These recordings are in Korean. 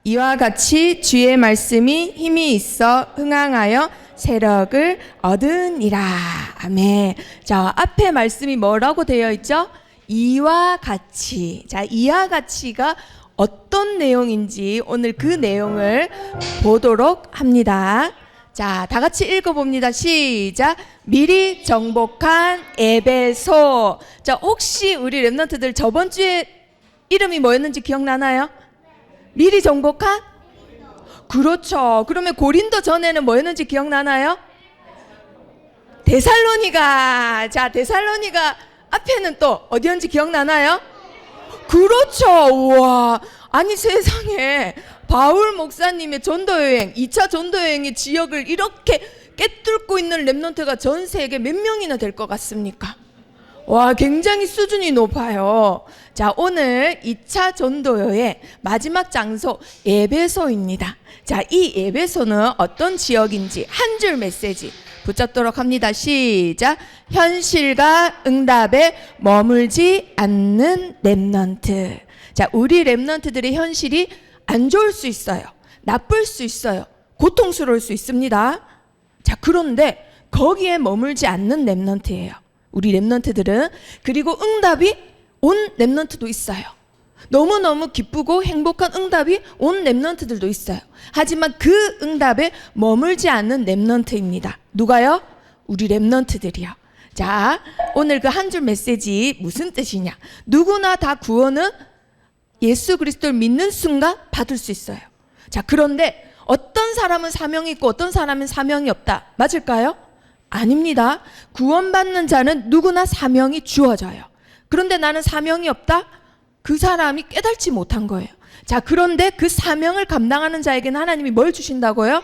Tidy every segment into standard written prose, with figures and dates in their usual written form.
이와 같이 주의 말씀이 힘이 있어 흥황하여 세력을 얻으니라. 아멘. 자, 앞에 말씀이 뭐라고 되어 있죠? 이와 같이. 자, 이와 같이가 어떤 내용인지 오늘 그 내용을 보도록 합니다. 자, 다 같이 읽어봅니다. 시작. 미리 정복한 에베소. 자, 혹시 우리 랩런트들 저번 주에 이름이 뭐였는지 기억나나요? 미리 정복한? 그렇죠. 그러면 고린도 전에는 뭐였는지 기억나나요? 데살로니가. 자, 데살로니가 앞에는 또 어디였는지 기억나나요? 그렇죠. 우와. 아니 세상에 바울 목사님의 전도여행 2차 전도여행의 지역을 이렇게 꿰뚫고 있는 랩런트가 전 세계 몇 명이나 될 것 같습니까? 와, 굉장히 수준이 높아요. 자, 오늘 2차 전도여행 마지막 장소 에베소입니다. 자, 이 에베소는 어떤 지역인지 한 줄 메시지 붙잡도록 합니다. 시작. 현실과 응답에 머물지 않는 랩런트. 자, 우리 랩런트들의 현실이 안 좋을 수 있어요. 나쁠 수 있어요. 고통스러울 수 있습니다. 자, 그런데 거기에 머물지 않는 랩런트예요. 우리 랩런트들은. 그리고 응답이 온 랩런트도 있어요. 너무너무 기쁘고 행복한 응답이 온 랩런트들도 있어요. 하지만 그 응답에 머물지 않는 랩런트입니다. 누가요? 우리 랩런트들이요. 자, 오늘 그 한 줄 메시지 무슨 뜻이냐? 누구나 다 구원은 예수 그리스도를 믿는 순간 받을 수 있어요. 자, 그런데 어떤 사람은 사명이 있고 어떤 사람은 사명이 없다. 맞을까요? 아닙니다. 구원받는 자는 누구나 사명이 주어져요. 그런데 나는 사명이 없다? 그 사람이 깨닫지 못한 거예요. 자, 그런데 그 사명을 감당하는 자에게는 하나님이 뭘 주신다고요?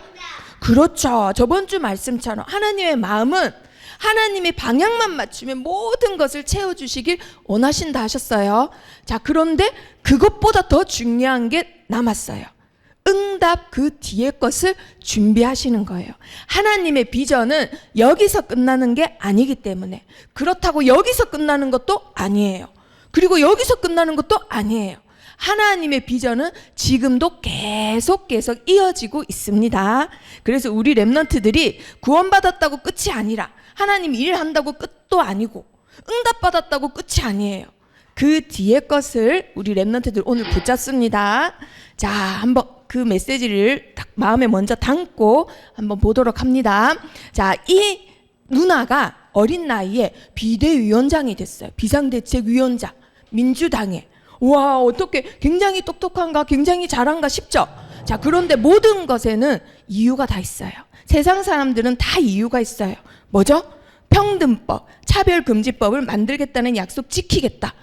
그렇죠. 저번 주 말씀처럼 하나님의 마음은 하나님의 방향만 맞추면 모든 것을 채워주시길 원하신다 하셨어요. 자, 그런데 그것보다 더 중요한 게 남았어요. 응답 그 뒤에 것을 준비하시는 거예요. 하나님의 비전은 여기서 끝나는 게 아니기 때문에. 그렇다고 여기서 끝나는 것도 아니에요. 그리고 여기서 끝나는 것도 아니에요. 하나님의 비전은 지금도 계속 이어지고 있습니다. 그래서 우리 랩런트들이 구원받았다고 끝이 아니라 하나님 일한다고 끝도 아니고 응답받았다고 끝이 아니에요. 그 뒤에 것을 우리 랩런트들 오늘 붙잡습니다. 자, 한번 그 메시지를 딱 마음에 먼저 담고 한번 보도록 합니다. 자, 이 누나가 어린 나이에 비대위원장이 됐어요. 비상대책위원장. 민주당에. 와, 어떻게 굉장히 똑똑한가, 굉장히 잘한가 싶죠? 자, 그런데 모든 것에는 이유가 다 있어요. 세상 사람들은 다 이유가 있어요. 뭐죠? 평등법, 차별금지법을 만들겠다는 약속 지키겠다.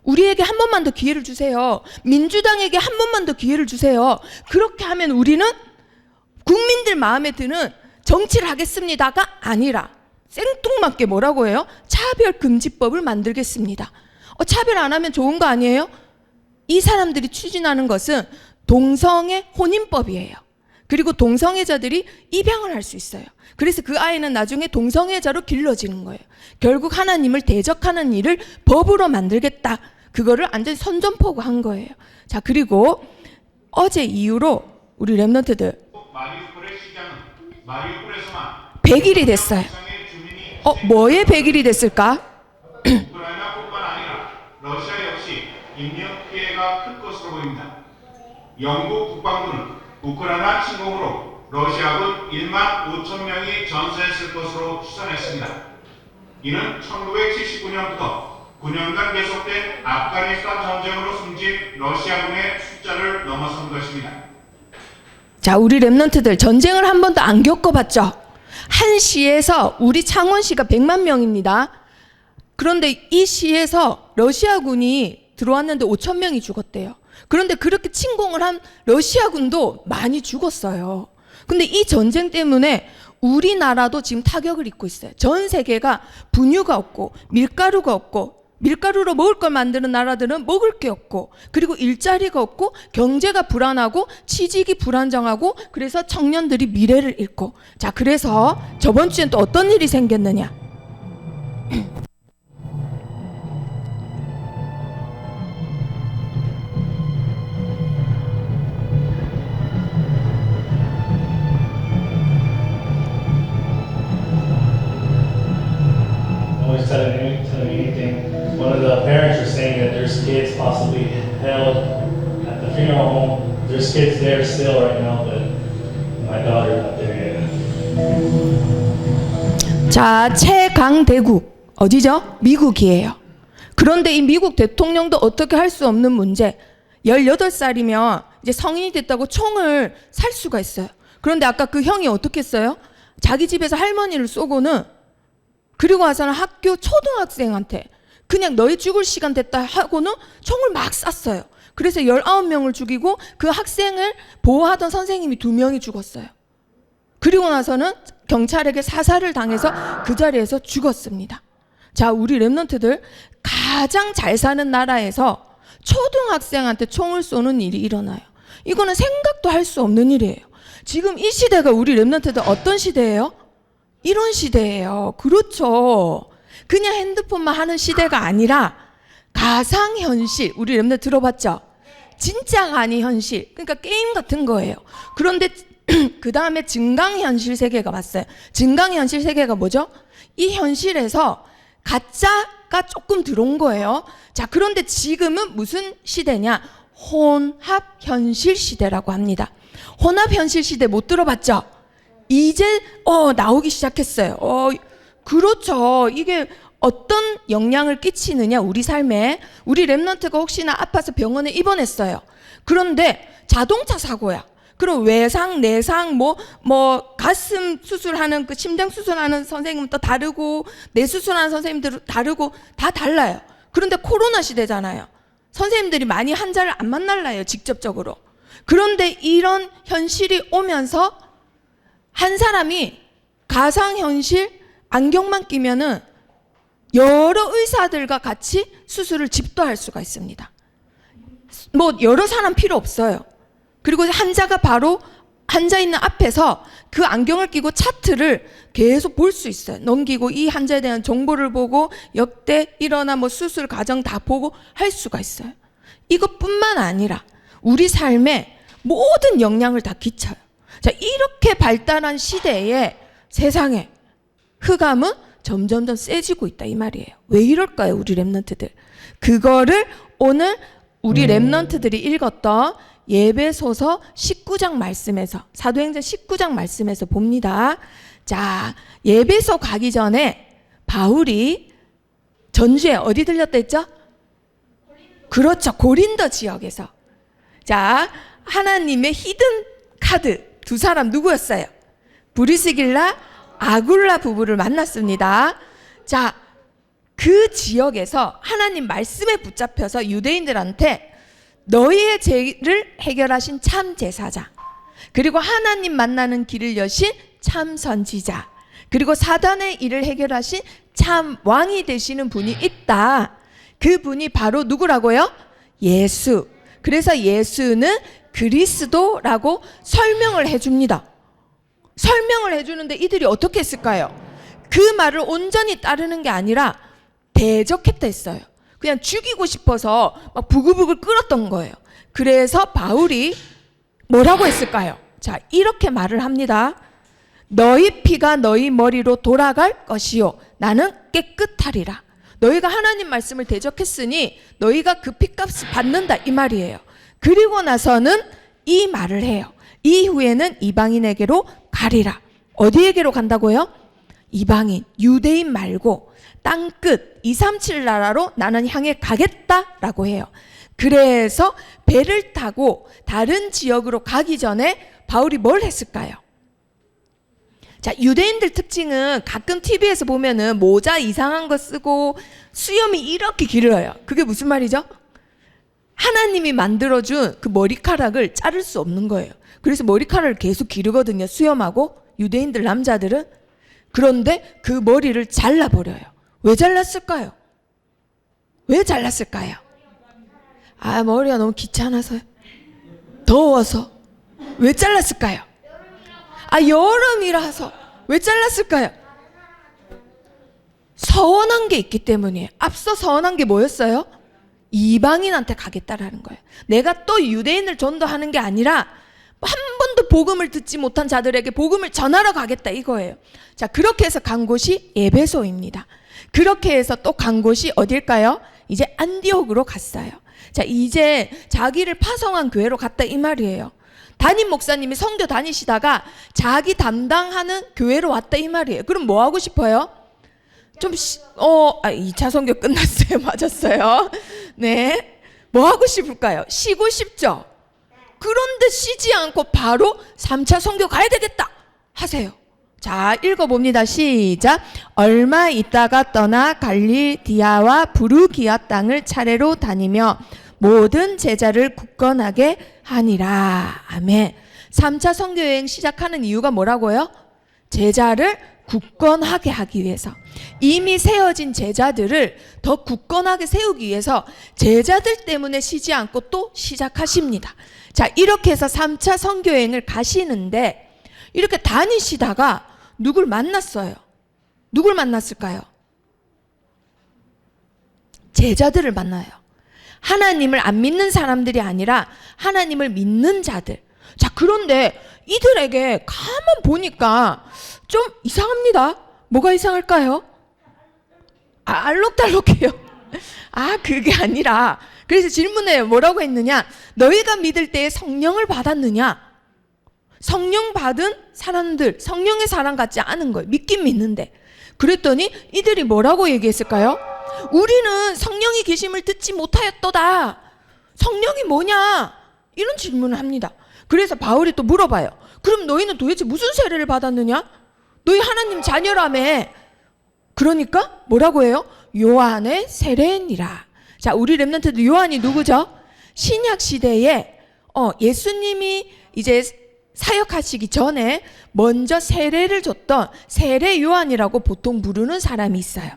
우리에게 한 번만 더 기회를 주세요. 민주당에게 한 번만 더 기회를 주세요. 그렇게 하면 우리는 국민들 마음에 드는 정치를 하겠습니다가 아니라 생뚱맞게 뭐라고 해요? 차별금지법을 만들겠습니다. 차별 안 하면 좋은 거 아니에요? 이 사람들이 추진하는 것은 동성애 혼인법이에요. 그리고 동성애자들이 입양을 할 수 있어요. 그래서 그 아이는 나중에 동성애자로 길러지는 거예요. 결국 하나님을 대적하는 일을 법으로 만들겠다. 그거를 완전히 선전포고한 거예요. 자, 그리고 어제 이후로 우리 랩런트들 마리우폴의 시장은 마리우폴에서만 100일이 됐어요. 뭐에 100일이 됐을까? 우크라이나뿐만 아니라 러시아 역시 인명 피해가 클 것으로 보입니다. 영국 국방부는 우크라이나 침공으로 러시아군 1만 5천 명이 전사했을 것으로 추산했습니다. 이는 1979년부터 9년간 계속된 아프가니스탄 전쟁으로 숨진 러시아군의 숫자를 넘어선 것입니다. 자, 우리 랩런트들 전쟁을 한 번도 안 겪어봤죠? 한 시에서 우리 창원시가 100만 명입니다. 그런데 이 시에서 러시아군이 들어왔는데 5천 명이 죽었대요. 그런데 그렇게 침공을 한 러시아군도 많이 죽었어요. 근데 이 전쟁 때문에 우리나라도 지금 타격을 입고 있어요. 전 세계가 분유가 없고 밀가루가 없고 밀가루로 먹을 걸 만드는 나라들은 먹을 게 없고 그리고 일자리가 없고 경제가 불안하고 취직이 불안정하고 그래서 청년들이 미래를 잃고 자, 그래서 저번 주엔 또 어떤 일이 생겼느냐? There's kids there still right now, but my daughter's not there yet. 자, 최강대국 어디죠? 미국이에요. 그런데 이 미국 대통령도 어떻게 할 수 없는 문제. 18살이면 이제 성인이 됐다고 총을 살 수가 있어요. 그런데 아까 그 형이 어떻게 했어요? 자기 집에서 할머니를 쏘고는 그리고 와서는 학교 초등학생한테 그냥 너희 죽을 시간 됐다 하고는 총을 막 쐈어요. 그래서 19명을 죽이고 그 학생을 보호하던 선생님이 2명이 죽었어요. 그리고 나서는 경찰에게 사살을 당해서 그 자리에서 죽었습니다. 자, 우리 랩런트들 가장 잘 사는 나라에서 초등학생한테 총을 쏘는 일이 일어나요. 이거는 생각도 할 수 없는 일이에요. 지금 이 시대가 우리 랩런트들 어떤 시대예요? 이런 시대예요. 그렇죠. 그냥 핸드폰만 하는 시대가 아니라 가상현실, 우리 랩런트 들어봤죠? 진짜가 아닌 현실, 그러니까 게임 같은 거예요. 그런데 그 다음에 증강현실 세계가 왔어요. 증강현실 세계가 뭐죠? 이 현실에서 가짜가 조금 들어온 거예요. 자, 그런데 지금은 무슨 시대냐? 혼합현실 시대라고 합니다. 혼합현실 시대 못 들어봤죠? 이제 나오기 시작했어요. 그렇죠. 이게 어떤 영향을 끼치느냐 우리 삶에. 우리 랩런트가 혹시나 아파서 병원에 입원했어요. 그런데 자동차 사고야. 그럼 외상, 내상, 뭐 가슴 수술하는 그 심장 수술하는 선생님은 또 다르고 뇌 수술하는 선생님들은 다르고 다 달라요. 그런데 코로나 시대잖아요. 선생님들이 많이 환자를 안 만날라요, 직접적으로. 그런데 이런 현실이 오면서 한 사람이 가상현실 안경만 끼면은 여러 의사들과 같이 수술을 집도할 수가 있습니다. 뭐 여러 사람 필요 없어요. 그리고 환자가 바로 환자 있는 앞에서 그 안경을 끼고 차트를 계속 볼 수 있어요. 넘기고 이 환자에 대한 정보를 보고 역대 일어나 뭐 수술 과정 다 보고 할 수가 있어요. 이것뿐만 아니라 우리 삶에 모든 영향을 다 끼쳐요. 자, 이렇게 발달한 시대에 세상에 흑암은 점점 세지고 있다 이 말이에요. 왜 이럴까요, 우리 랩런트들? 그거를 오늘 우리 랩런트들이 읽었던 예배소서 19장 말씀에서, 사도행전 19장 말씀에서 봅니다. 자, 예배소 가기 전에 바울이 전주에 어디 들렸다 했죠? 그렇죠, 고린도 지역에서. 자, 하나님의 히든 카드 두 사람 누구였어요? 브리스길라, 아굴라 부부를 만났습니다. 자, 그 지역에서 하나님 말씀에 붙잡혀서 유대인들한테 너희의 죄를 해결하신 참 제사자, 그리고 하나님 만나는 길을 여신 참 선지자, 그리고 사단의 일을 해결하신 참 왕이 되시는 분이 있다. 그 분이 바로 누구라고요? 예수. 그래서 예수는 그리스도라고 설명을 해줍니다. 설명을 해주는데 이들이 어떻게 했을까요? 그 말을 온전히 따르는 게 아니라 대적했다 했어요. 그냥 죽이고 싶어서 막 부글부글 끓었던 거예요. 그래서 바울이 뭐라고 했을까요? 자, 이렇게 말을 합니다. 너희 피가 너희 머리로 돌아갈 것이요 나는 깨끗하리라. 너희가 하나님 말씀을 대적했으니 너희가 그 피값을 받는다 이 말이에요. 그리고 나서는 이 말을 해요. 이후에는 이방인에게로 가리라. 어디에게로 간다고요? 이방인, 유대인 말고 땅끝 237 나라로 나는 향해 가겠다라고 해요. 그래서 배를 타고 다른 지역으로 가기 전에 바울이 뭘 했을까요? 자, 유대인들 특징은 가끔 TV에서 보면은 모자 이상한 거 쓰고 수염이 이렇게 길어요. 그게 무슨 말이죠? 하나님이 만들어준 그 머리카락을 자를 수 없는 거예요. 그래서 머리카락을 계속 기르거든요, 수염하고. 유대인들 남자들은. 그런데 그 머리를 잘라버려요. 왜 잘랐을까요? 왜 잘랐을까요? 아, 머리가 너무 귀찮아서요. 더워서. 왜 잘랐을까요? 아, 여름이라서. 왜 잘랐을까요? 서원한 게 있기 때문이에요. 앞서 서원한 게 뭐였어요? 이방인한테 가겠다라는 거예요. 내가 또 유대인을 전도하는 게 아니라 한 번도 복음을 듣지 못한 자들에게 복음을 전하러 가겠다 이거예요. 자, 그렇게 해서 간 곳이 에베소입니다. 그렇게 해서 또 간 곳이 어딜까요? 이제 안디옥으로 갔어요. 자, 이제 자기를 파송한 교회로 갔다 이 말이에요. 담임 목사님이 선교 다니시다가 자기 담당하는 교회로 왔다 이 말이에요. 그럼 뭐 하고 싶어요? 2차 선교 끝났어요. 맞았어요. 네. 뭐 하고 싶을까요? 쉬고 싶죠? 그런데 쉬지 않고 바로 3차 선교 가야 되겠다 하세요. 자, 읽어봅니다. 시작. 얼마 있다가 떠나 갈리디아와 부르기아 땅을 차례로 다니며 모든 제자를 굳건하게 하니라. 아멘. 3차 선교여행 시작하는 이유가 뭐라고요? 제자를 굳건하게 하기 위해서. 이미 세워진 제자들을 더 굳건하게 세우기 위해서 제자들 때문에 쉬지 않고 또 시작하십니다. 자, 이렇게 해서 3차 선교여행을 가시는데 이렇게 다니시다가 누굴 만났어요? 누굴 만났을까요? 제자들을 만나요. 하나님을 안 믿는 사람들이 아니라 하나님을 믿는 자들. 자, 그런데 이들에게 가만 보니까 좀 이상합니다. 뭐가 이상할까요? 알록달록해요. 그게 아니라, 그래서 질문해요. 뭐라고 했느냐? 너희가 믿을 때에 성령을 받았느냐? 성령 받은 사람들, 성령의 사람 같지 않은 거예요. 믿긴 믿는데. 그랬더니 이들이 뭐라고 얘기했을까요? 우리는 성령이 계심을 듣지 못하였도다. 성령이 뭐냐? 이런 질문을 합니다. 그래서 바울이 또 물어봐요. 그럼 너희는 도대체 무슨 세례를 받았느냐? 너희 하나님 자녀라며. 그러니까 뭐라고 해요? 요한의 세례니라. 자, 우리 렘넌트들 요한이 누구죠? 신약 시대에 예수님이 이제 사역하시기 전에 먼저 세례를 줬던 세례 요한이라고 보통 부르는 사람이 있어요.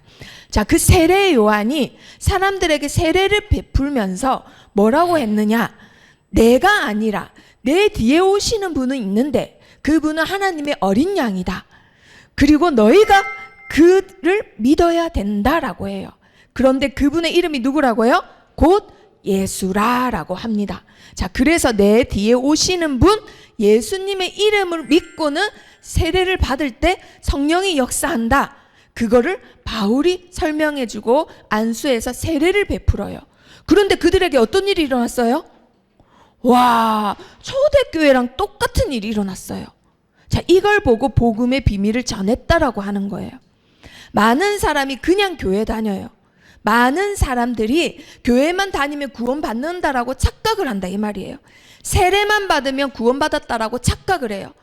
자, 그 세례 요한이 사람들에게 세례를 베풀면서 뭐라고 했느냐? 내가 아니라 내 뒤에 오시는 분은 있는데 그분은 하나님의 어린 양이다. 그리고 너희가 그를 믿어야 된다라고 해요. 그런데 그분의 이름이 누구라고요? 곧 예수라라고 합니다. 자, 그래서 내 뒤에 오시는 분 예수님의 이름을 믿고는 세례를 받을 때 성령이 역사한다. 그거를 바울이 설명해주고 안수해서 세례를 베풀어요. 그런데 그들에게 어떤 일이 일어났어요? 와, 초대교회랑 똑같은 일이 일어났어요. 자, 이걸 보고 복음의 비밀을 전했다라고 하는 거예요. 많은 사람이 그냥 교회 다녀요. 많은 사람들이 교회만 다니면 구원받는다라고 착각을 한다 이 말이에요. 세례만 받으면 구원받았다라고 착각을 해요.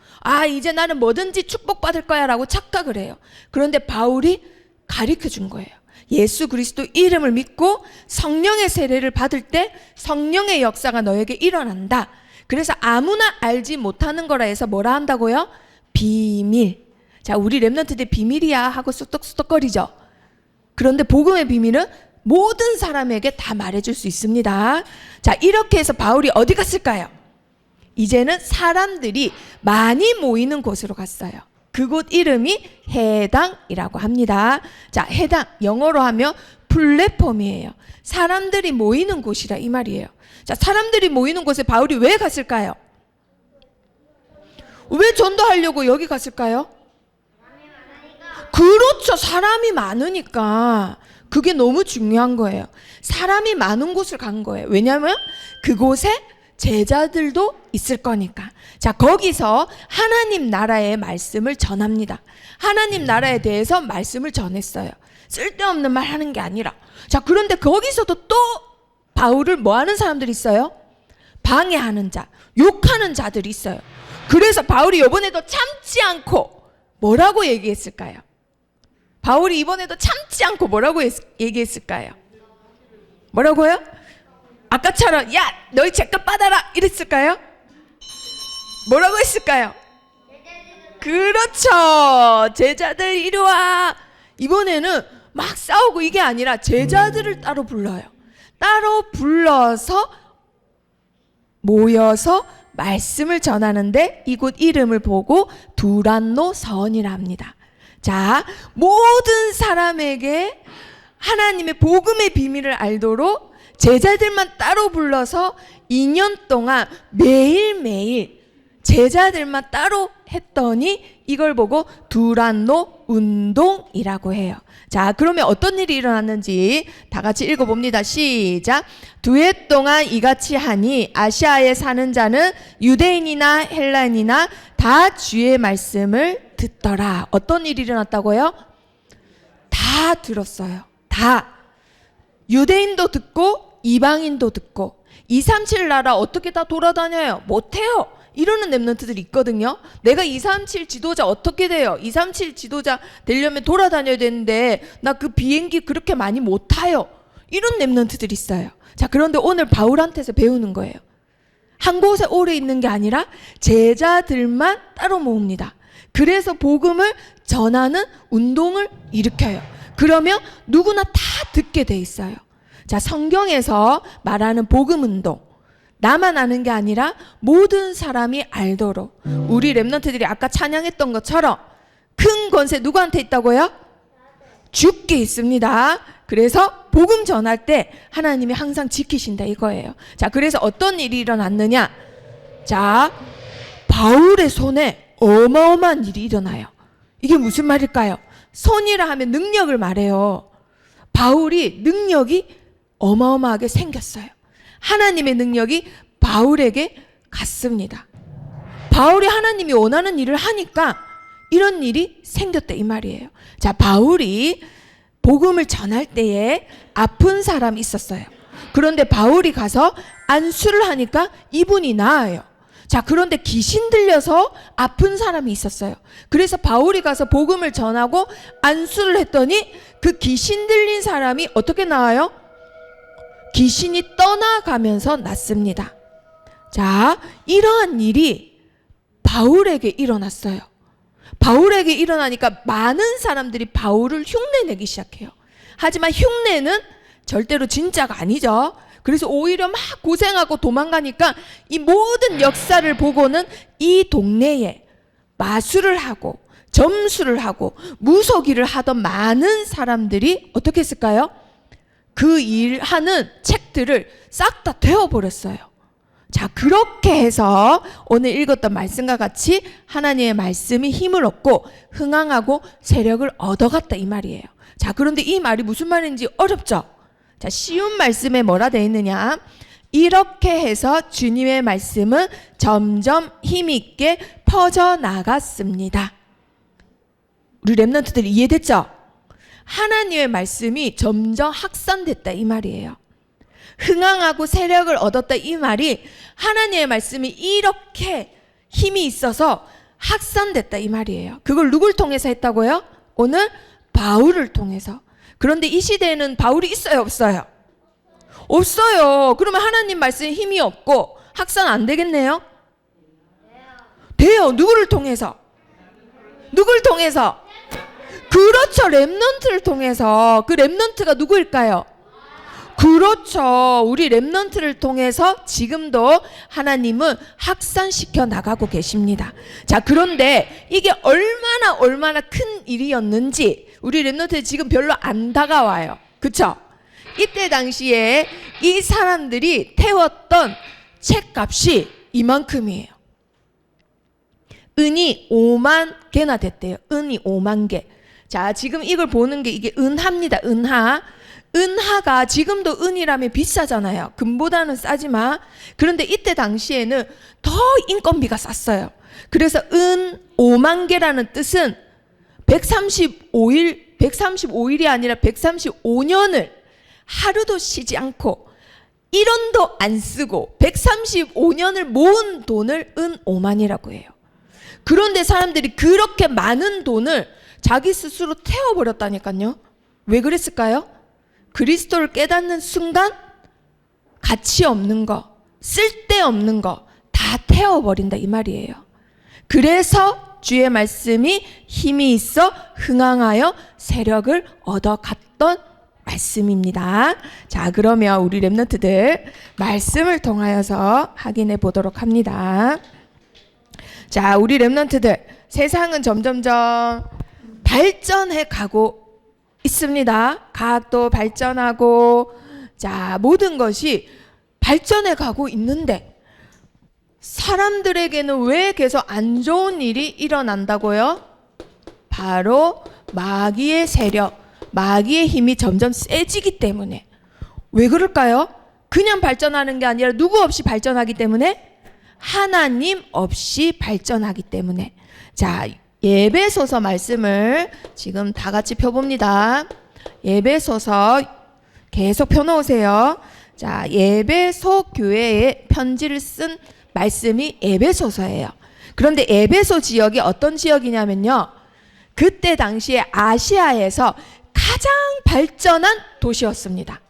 이제 나는 뭐든지 축복받을 거야 라고 착각을 해요. 그런데 바울이 가르쳐 준 거예요. 예수 그리스도 이름을 믿고 성령의 세례를 받을 때 성령의 역사가 너에게 일어난다. 그래서 아무나 알지 못하는 거라 해서 뭐라 한다고요? 비밀. 자, 우리 렘넌트들 비밀이야 하고 쑥덕쑥덕거리죠. 그런데 복음의 비밀은 모든 사람에게 다 말해줄 수 있습니다. 자, 이렇게 해서 바울이 어디 갔을까요? 이제는 사람들이 많이 모이는 곳으로 갔어요. 그곳 이름이 해당이라고 합니다. 자, 해당 영어로 하면 플랫폼이에요. 사람들이 모이는 곳이라 이 말이에요. 자, 사람들이 모이는 곳에 바울이 왜 갔을까요? 왜 전도하려고 여기 갔을까요? 그렇죠. 사람이 많으니까. 그게 너무 중요한 거예요. 사람이 많은 곳을 간 거예요. 왜냐하면 그곳에 제자들도 있을 거니까. 자, 거기서 하나님 나라의 말씀을 전합니다. 하나님 나라에 대해서 말씀을 전했어요. 쓸데없는 말 하는 게 아니라. 자, 그런데 거기서도 또 바울을 뭐 하는 사람들이 있어요? 방해하는 자, 욕하는 자들이 있어요. 그래서 바울이 이번에도 참지 않고 뭐라고 얘기했을까요? 바울이 이번에도 참지 않고 뭐라고 얘기했을까요? 뭐라고요? 아까처럼 야 너희 죄값 받아라 이랬을까요? 뭐라고 했을까요? 그렇죠. 제자들 이리 와. 이번에는 막 싸우고 이게 아니라 제자들을 따로 불러요. 따로 불러서 모여서 말씀을 전하는데 이곳 이름을 보고 두란노 서원이라 합니다. 자, 모든 사람에게 하나님의 복음의 비밀을 알도록 제자들만 따로 불러서 2년 동안 매일매일 제자들만 따로 했더니 이걸 보고 두란노 운동이라고 해요. 자, 그러면 어떤 일이 일어났는지 다 같이 읽어봅니다. 시작. 2해 동안 이같이 하니 아시아에 사는 자는 유대인이나 헬라인이나 다 주의 말씀을 듣더라. 어떤 일이 일어났다고요? 다 들었어요. 다. 유대인도 듣고 이방인도 듣고 237 나라 어떻게 다 돌아다녀요? 못해요. 이러는 랩런트들이 있거든요. 내가 237 지도자 어떻게 돼요? 237 지도자 되려면 돌아다녀야 되는데 나 그 비행기 그렇게 많이 못 타요. 이런 랩런트들이 있어요. 자, 그런데 오늘 바울한테서 배우는 거예요. 한 곳에 오래 있는 게 아니라 제자들만 따로 모읍니다. 그래서 복음을 전하는 운동을 일으켜요. 그러면 누구나 다 듣게 돼 있어요. 자, 성경에서 말하는 복음 운동, 나만 아는 게 아니라 모든 사람이 알도록 우리 랩런트들이 아까 찬양했던 것처럼 큰 권세 누구한테 있다고요? 주께 있습니다. 그래서 복음 전할 때 하나님이 항상 지키신다 이거예요. 자, 그래서 어떤 일이 일어났느냐? 자, 바울의 손에 어마어마한 일이 일어나요. 이게 무슨 말일까요? 손이라 하면 능력을 말해요. 바울이 능력이 어마어마하게 생겼어요. 하나님의 능력이 바울에게 갔습니다. 바울이 하나님이 원하는 일을 하니까 이런 일이 생겼다 이 말이에요. 자, 바울이 복음을 전할 때에 아픈 사람이 있었어요. 그런데 바울이 가서 안수를 하니까 이분이 나아요. 자, 그런데 귀신 들려서 아픈 사람이 있었어요. 그래서 바울이 가서 복음을 전하고 안수를 했더니 그 귀신 들린 사람이 어떻게 나아요? 귀신이 떠나가면서 낫습니다. 자, 이러한 일이 바울에게 일어났어요. 바울에게 일어나니까 많은 사람들이 바울을 흉내내기 시작해요. 하지만 흉내는 절대로 진짜가 아니죠. 그래서 오히려 막 고생하고 도망가니까 이 모든 역사를 보고는 이 동네에 마술을 하고 점수를 하고 무속일을 하던 많은 사람들이 어떻게 했을까요? 그 일하는 책들을 싹 다 태워버렸어요. 자, 그렇게 해서 오늘 읽었던 말씀과 같이 하나님의 말씀이 힘을 얻고 흥황하고 세력을 얻어갔다 이 말이에요. 자, 그런데 이 말이 무슨 말인지 어렵죠? 자, 쉬운 말씀에 뭐라 되어 있느냐? 이렇게 해서 주님의 말씀은 점점 힘있게 퍼져나갔습니다. 우리 랩런트들이 이해됐죠? 하나님의 말씀이 점점 확산됐다 이 말이에요. 흥황하고 세력을 얻었다 이 말이 하나님의 말씀이 이렇게 힘이 있어서 확산됐다 이 말이에요. 그걸 누굴 통해서 했다고요? 오늘 바울을 통해서. 그런데 이 시대에는 바울이 있어요, 없어요? 없어요. 그러면 하나님 말씀에 힘이 없고 확산 안 되겠네요? 돼요. 누구를 통해서? 누굴 통해서? 그렇죠. 랩넌트를 통해서. 그 랩넌트가 누구일까요? 그렇죠. 우리 랩넌트를 통해서 지금도 하나님은 확산시켜 나가고 계십니다. 자, 그런데 이게 얼마나 큰 일이었는지 우리 랩넌트 지금 별로 안 다가와요. 그쵸? 이때 당시에 이 사람들이 태웠던 책값이 이만큼이에요. 은이 5만 개나 됐대요. 은이 5만 개. 자, 지금 이걸 보는 게 이게 은하입니다. 은하. 은하가 지금도 은이라면 비싸잖아요. 금보다는 싸지만. 그런데 이때 당시에는 더 인건비가 쌌어요. 그래서 은 5만 개라는 뜻은 135일이 아니라 135년을 하루도 쉬지 않고 1원도 안 쓰고 135년을 모은 돈을 은 5만이라고 해요. 그런데 사람들이 그렇게 많은 돈을 자기 스스로 태워버렸다니까요. 왜 그랬을까요? 그리스도를 깨닫는 순간 가치 없는 거, 쓸데없는 거 다 태워버린다 이 말이에요. 그래서 주의 말씀이 힘이 있어 흥황하여 세력을 얻어갔던 말씀입니다. 자, 그러면 우리 랩런트들 말씀을 통하여서 확인해 보도록 합니다. 자, 우리 랩런트들 세상은 점점점 발전해 가고 있습니다. 과학도 발전하고 자, 모든 것이 발전해 가고 있는데 사람들에게는 왜 계속 안 좋은 일이 일어난다고요? 바로 마귀의 세력, 마귀의 힘이 점점 세지기 때문에. 왜 그럴까요? 그냥 발전하는 게 아니라 누구 없이 발전하기 때문에? 하나님 없이 발전하기 때문에. 자, 에베소서 말씀을 지금 다 같이 펴봅니다. 에베소서 계속 펴놓으세요. 자, 에베소 교회에 편지를 쓴 말씀이 에베소서예요. 그런데 에베소 지역이 어떤 지역이냐면요, 그때 당시에 아시아에서 가장 발전한 도시였습니다.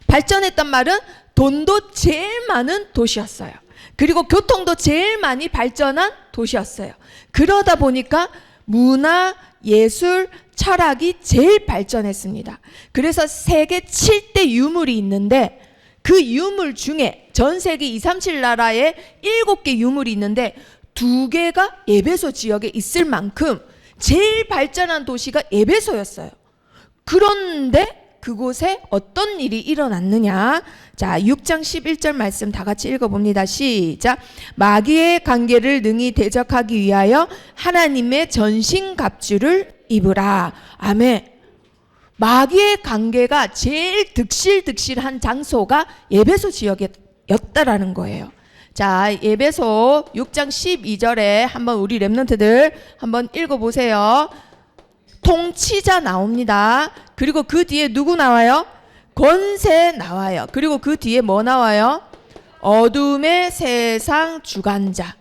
발전했단 말은 돈도 제일 많은 도시였어요. 그리고 교통도 제일 많이 발전한 도시였어요. 그러다 보니까 문화, 예술, 철학이 제일 발전했습니다. 그래서 세계 7대 유물이 있는데 그 유물 중에 전 세계 237 나라에 7개 유물이 있는데 2개가 에베소 지역에 있을 만큼 제일 발전한 도시가 에베소였어요. 그런데 그곳에 어떤 일이 일어났느냐? 자, 6장 11절 말씀 다 같이 읽어봅니다. 시작. 마귀의 관계를 능히 대적하기 위하여 하나님의 전신갑주를 입으라. 아멘. 마귀의 관계가 제일 득실득실한 장소가 에베소 지역이었다라는 거예요. 자, 에베소 6장 12절에 한번 우리 렘넌트들 한번 읽어보세요. 통치자 나옵니다. 그리고 그 뒤에 누구 나와요? 권세 나와요. 그리고 그 뒤에 뭐 나와요? 어둠의 세상 주관자.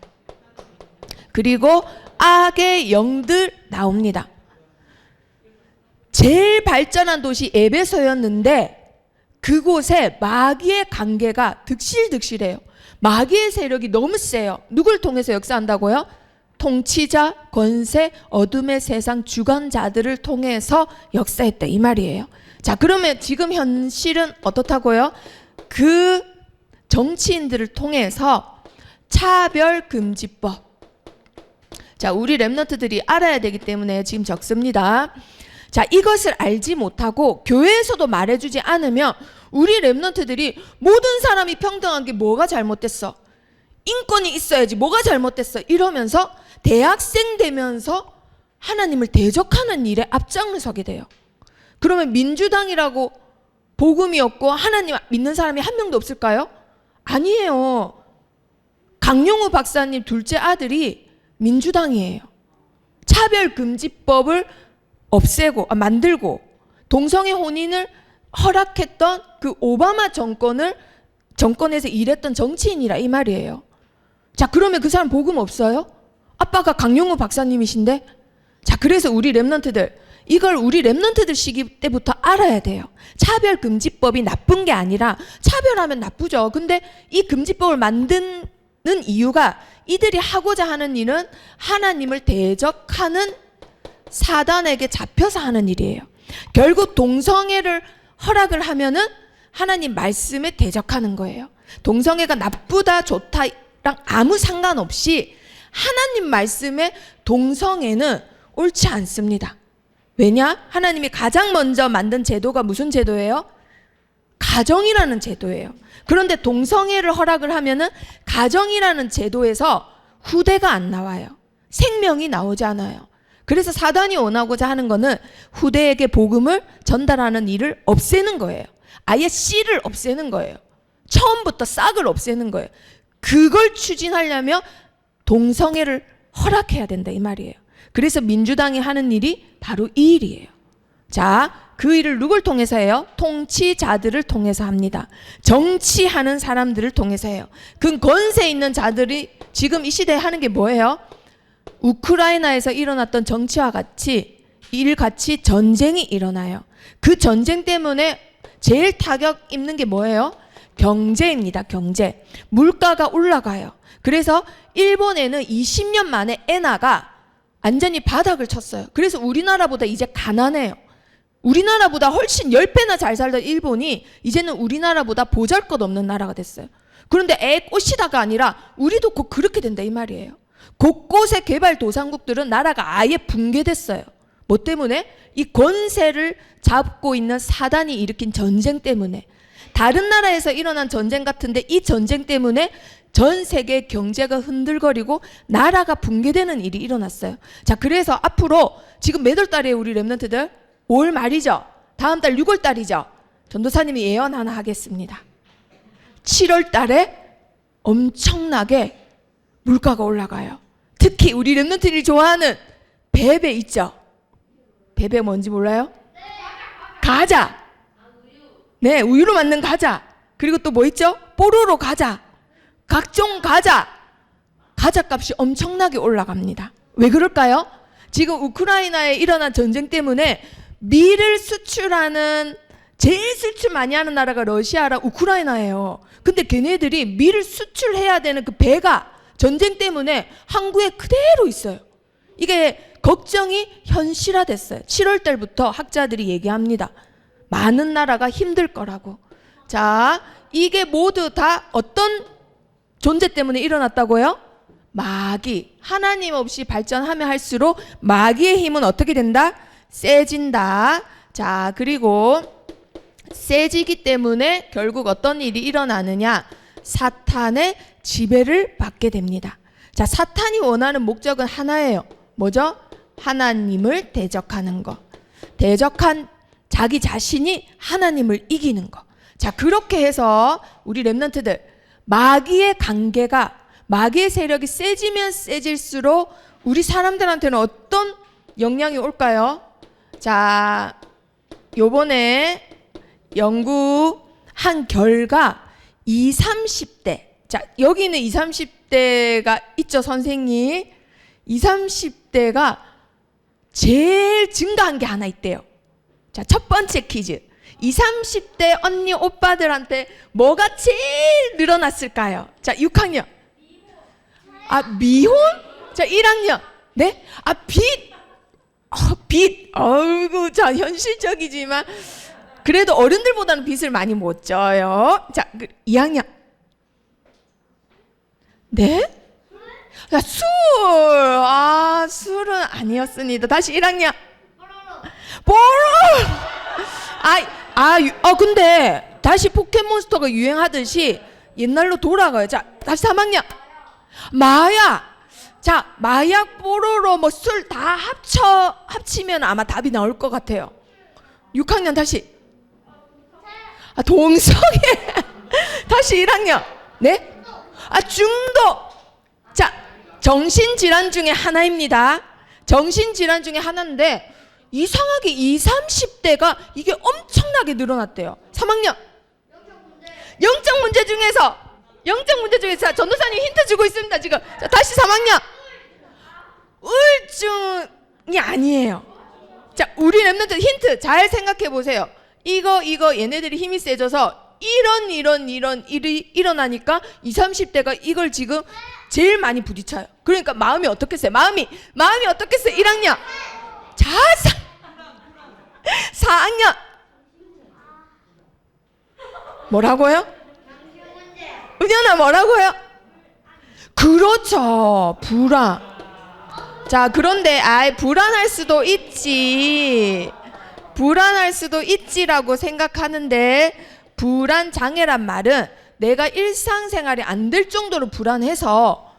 그리고 악의 영들 나옵니다. 제일 발전한 도시 에베소였는데 그곳에 마귀의 관계가 득실득실해요. 마귀의 세력이 너무 세요. 누굴 통해서 역사한다고요? 통치자, 권세, 어둠의 세상 주관자들을 통해서 역사했다 이 말이에요. 자, 그러면 지금 현실은 어떻다고요? 그 정치인들을 통해서 차별금지법. 자, 우리 렘넌트들이 알아야 되기 때문에 지금 적습니다. 자, 이것을 알지 못하고 교회에서도 말해주지 않으면 우리 렘넌트들이 모든 사람이 평등한 게 뭐가 잘못됐어? 인권이 있어야지 뭐가 잘못됐어? 이러면서 대학생 되면서 하나님을 대적하는 일에 앞장을 서게 돼요. 그러면 민주당이라고 복음이 없고 하나님 믿는 사람이 한 명도 없을까요? 아니에요. 강용우 박사님 둘째 아들이 민주당이에요. 차별금지법을 만들고 동성애 혼인을 허락했던 그 오바마 정권에서 일했던 정치인이라 이 말이에요. 자, 그러면 그 사람 복음 없어요? 아빠가 강용우 박사님이신데? 자, 그래서 우리 렘넌트들, 이걸 우리 렘넌트들 시기 때부터 알아야 돼요. 차별금지법이 나쁜 게 아니라 차별하면 나쁘죠. 근데 이 금지법을 만드는 이유가 이들이 하고자 하는 일은 하나님을 대적하는 사단에게 잡혀서 하는 일이에요. 결국 동성애를 허락을 하면은 하나님 말씀에 대적하는 거예요. 동성애가 나쁘다 좋다랑 아무 상관없이 하나님 말씀에 동성애는 옳지 않습니다. 왜냐? 하나님이 가장 먼저 만든 제도가 무슨 제도예요? 가정이라는 제도예요. 그런데 동성애를 허락을 하면은 가정이라는 제도에서 후대가 안 나와요. 생명이 나오지 않아요. 그래서 사단이 원하고자 하는 거는 후대에게 복음을 전달하는 일을 없애는 거예요. 아예 씨를 없애는 거예요. 처음부터 싹을 없애는 거예요. 그걸 추진하려면 동성애를 허락해야 된다 이 말이에요. 그래서 민주당이 하는 일이 바로 이 일이에요. 자, 그 일을 누굴 통해서 해요? 통치자들을 통해서 합니다. 정치하는 사람들을 통해서 해요. 그 권세 있는 자들이 지금 이 시대에 하는 게 뭐예요? 우크라이나에서 일어났던 정치와 같이 일같이 전쟁이 일어나요. 그 전쟁 때문에 제일 타격 입는 게 뭐예요? 경제입니다. 경제. 물가가 올라가요. 그래서 일본에는 20년 만에 엔화가 완전히 바닥을 쳤어요. 그래서 우리나라보다 이제 가난해요. 우리나라보다 훨씬 10배나 잘 살던 일본이 이제는 우리나라보다 보잘것없는 나라가 됐어요. 그런데 꽃이다가 아니라 우리도 곧 그렇게 된다 이 말이에요. 곳곳의 개발도상국들은 나라가 아예 붕괴됐어요. 뭐 때문에? 이 권세를 잡고 있는 사단이 일으킨 전쟁 때문에. 다른 나라에서 일어난 전쟁 같은데 이 전쟁 때문에 전 세계 경제가 흔들거리고 나라가 붕괴되는 일이 일어났어요. 자, 그래서 앞으로 지금 몇 월 달이에요, 우리 랩런트들? 5월 말이죠. 다음 달 6월 달이죠. 전도사님이 예언 하나 하겠습니다. 7월 달에 엄청나게 물가가 올라가요. 특히 우리 랩런트들이 좋아하는 베베 있죠. 베베 뭔지 몰라요? 과자. 네, 우유로 만든 과자. 그리고 또 뭐 있죠? 뽀로로 과자. 각종 과자. 과자 값이 엄청나게 올라갑니다. 왜 그럴까요? 지금 우크라이나에 일어난 전쟁 때문에 밀을 수출하는 제일 수출 많이 하는 나라가 러시아랑 우크라이나예요. 근데 걔네들이 밀을 수출해야 되는 그 배가 전쟁 때문에 항구에 그대로 있어요. 이게 걱정이 현실화됐어요. 7월 달부터 학자들이 얘기합니다. 많은 나라가 힘들 거라고. 자, 이게 모두 다 어떤 존재 때문에 일어났다고요? 마귀. 하나님 없이 발전하면 할수록 마귀의 힘은 어떻게 된다? 세진다. 자, 그리고 세지기 때문에 결국 어떤 일이 일어나느냐? 사탄의 지배를 받게 됩니다. 자, 사탄이 원하는 목적은 하나예요. 뭐죠? 하나님을 대적하는 거. 대적한 자기 자신이 하나님을 이기는 거. 자, 그렇게 해서 우리 랩런트들 마귀의 관계가, 마귀의 세력이 세지면 세질수록 우리 사람들한테는 어떤 영향이 올까요? 자, 요번에 연구한 결과 20, 30대. 자, 여기는 20, 30대가 있죠, 선생님. 20, 30대가 제일 증가한 게 하나 있대요. 자, 첫 번째 퀴즈. 20, 30대 언니 오빠들한테 뭐가 제일 늘어났을까요? 자, 6학년. 아, 미혼? 자, 1학년. 네? 아, 빚. 빚. 어이구, 자, 현실적이지만 그래도 어른들보다는 빚을 많이 못 져요. 자, 2학년. 네? 자, 술. 아, 술은 아니었습니다. 다시 1학년. 뽀로로. 근데 다시 포켓몬스터가 유행하듯이 옛날로 돌아가요. 자, 다시 3학년. 마약. 자, 마약, 뽀로로, 뭐 술 다 합치면 아마 답이 나올 것 같아요. 6학년 다시. 아, 동성애. 다시 1학년. 네? 아, 중독. 자, 정신질환 중에 하나입니다. 정신질환 중에 하나인데 이상하게 20, 30대가 이게 엄청나게 늘어났대요. 3학년. 영적 문제 중에서 자, 전도사님 힌트 주고 있습니다, 지금. 자, 다시 3학년. 우울증이 아니에요. 자, 우리 랩런트 힌트 잘 생각해 보세요. 이거 얘네들이 힘이 세져서 이런 일이 일어나니까 20, 30대가 이걸 지금 제일 많이 부딪혀요. 그러니까 마음이 어떻겠어요? 마음이 어떻겠어요? 1학년. 자살. 4학년. 뭐라고요? 은연아, 뭐라고요? 그렇죠. 불안. 자, 그런데 불안할 수도 있지라고 생각하는데, 불안 장애란 말은 내가 일상생활이 안 될 정도로 불안해서